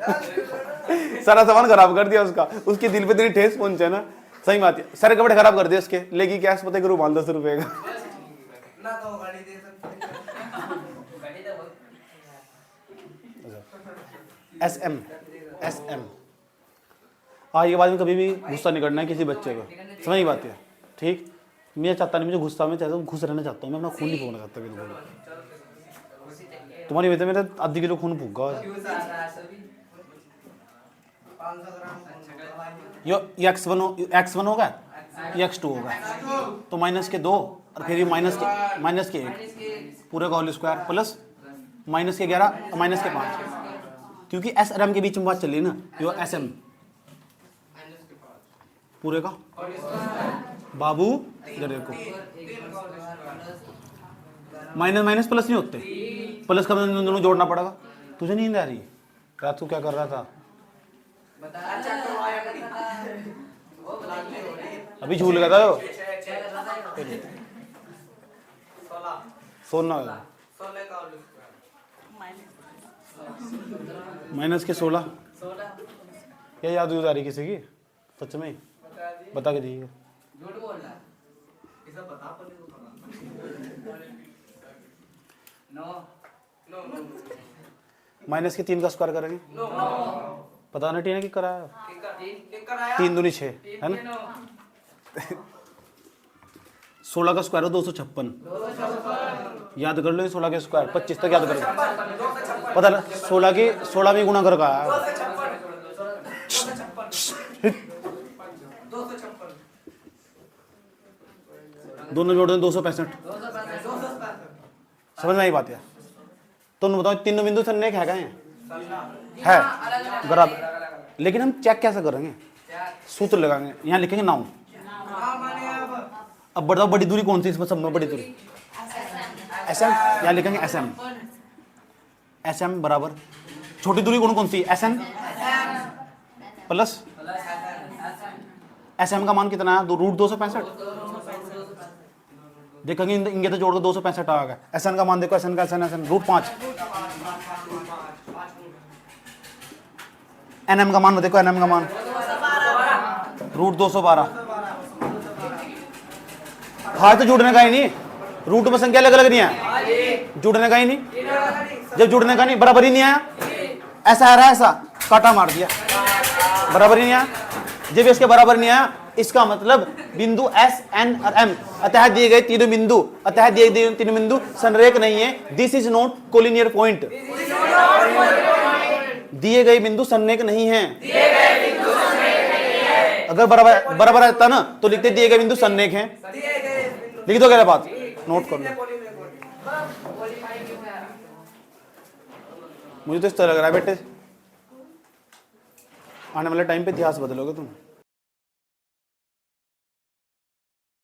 सारा सामान खराब कर दिया उसका, उसके दिल पे इतनी ठेस पहुंचे ना, सही बात है, सारे कपड़े खराब कर दिए उसके, लेगी कैश पता करो 10 रुपए का। एस एम, एस एम, हाँ ये बाद में कभी भी गुस्सा नहीं करना है किसी बच्चे को, समझ बात है, ठीक, मैं चाहता नहीं, मुझे गुस्सा में चाहता हूँ, खुश रहना चाहता हूँ मैं, अपना खून नहीं फूकना चाहता बिल्कुल। तुम्हारी वजह से मेरा आधी किलो खून फूक गया। क्यों आ रहा है सभी? यो x1 होगा, ये x2 होगा, तो माइनस के 2 और फिर ये माइनस के 1 माइनस के पूरे का होल स्क्वायर प्लस माइनस के 11 और माइनस के 5, क्योंकि एस और एम के बीच में बात चल रही है ना, यो एस एम माइनस के 5 पूरे का और इसका बाबू इधर देखो, माइनस माइनस प्लस नहीं होते, प्लस का दोनों जोड़ना पड़ेगा। तुझे नींद आ रही है? रात को क्या कर रहा था? बता अच्छा करवाया करता था वो लागले हो रही है। अभी झूल गया था यो, 16 सोना 16 का होल स्क्वायर माइनस के 16, 16 क्या याद आ रही किसी की? सच में बता दी। बता के दीजिए। झूठ बोल रहा है ये सब बता पर नहीं नो नो नो माइनस के 3 का स्क्वायर करेंगे, नो पता नहीं टीने की कराया, किक कराया 3 दूनी 6 है ना, 16 का स्क्वायर हो 256, याद कर लो, 16 के स्क्वायर 25 तक याद कर लो, पता ना 16 में गुणा कर का आया। 256 दोनों जोड़ दें 265, समझ में आई बात है? तो बताओ तीनों बिंदु सन्निहित है कहाँ है बराबर, लेकिन हम चेक कैसे करेंगे? सूत्र लगाएंगे, यहाँ लिखेंगे 9। अब बताओ बड़ी दूरी कौन सी इसमें सब में बड़ी दूरी? एस एम, यहाँ लिखेंगे एस एम, एस एम बराबर छोटी दूरी कौन कौन सी? S N plus S M का मान कितना है? रूट 265, देखेंगे इनके तो जोड़ के 265 आ गया। एस एन का मान देखो, एस एन का s n root 5, n m का मान देखो, एन एम का मान रूट 212, हाँ तो जुड़ने का ही नहीं, रूट में संख्या अलग अलग नहीं है, जुड़ने का ही नहीं, जब जुड़ने का नहीं बराबर ही नहीं आया, ऐसा आ रहा है, ऐसा काटा मार दिया, बराबर ही नहीं आया। जब इसके बराबर नहीं आया, इसका मतलब बिंदु एस एन और एम अतः दिए गए तीनों बिंदु संरेख नहीं है। This is not collinear point, दिए गए बिंदु संरेख नहीं है। अगर बराबर रहता ना तो लिखते दिए गए बिंदु संरेख हैं, लिख दो क्या बात, नोट कर लो। मुझे तो इस तरह लग रहा है बेटे, आने वाले टाइम पे इतिहास बदलोगे तुम।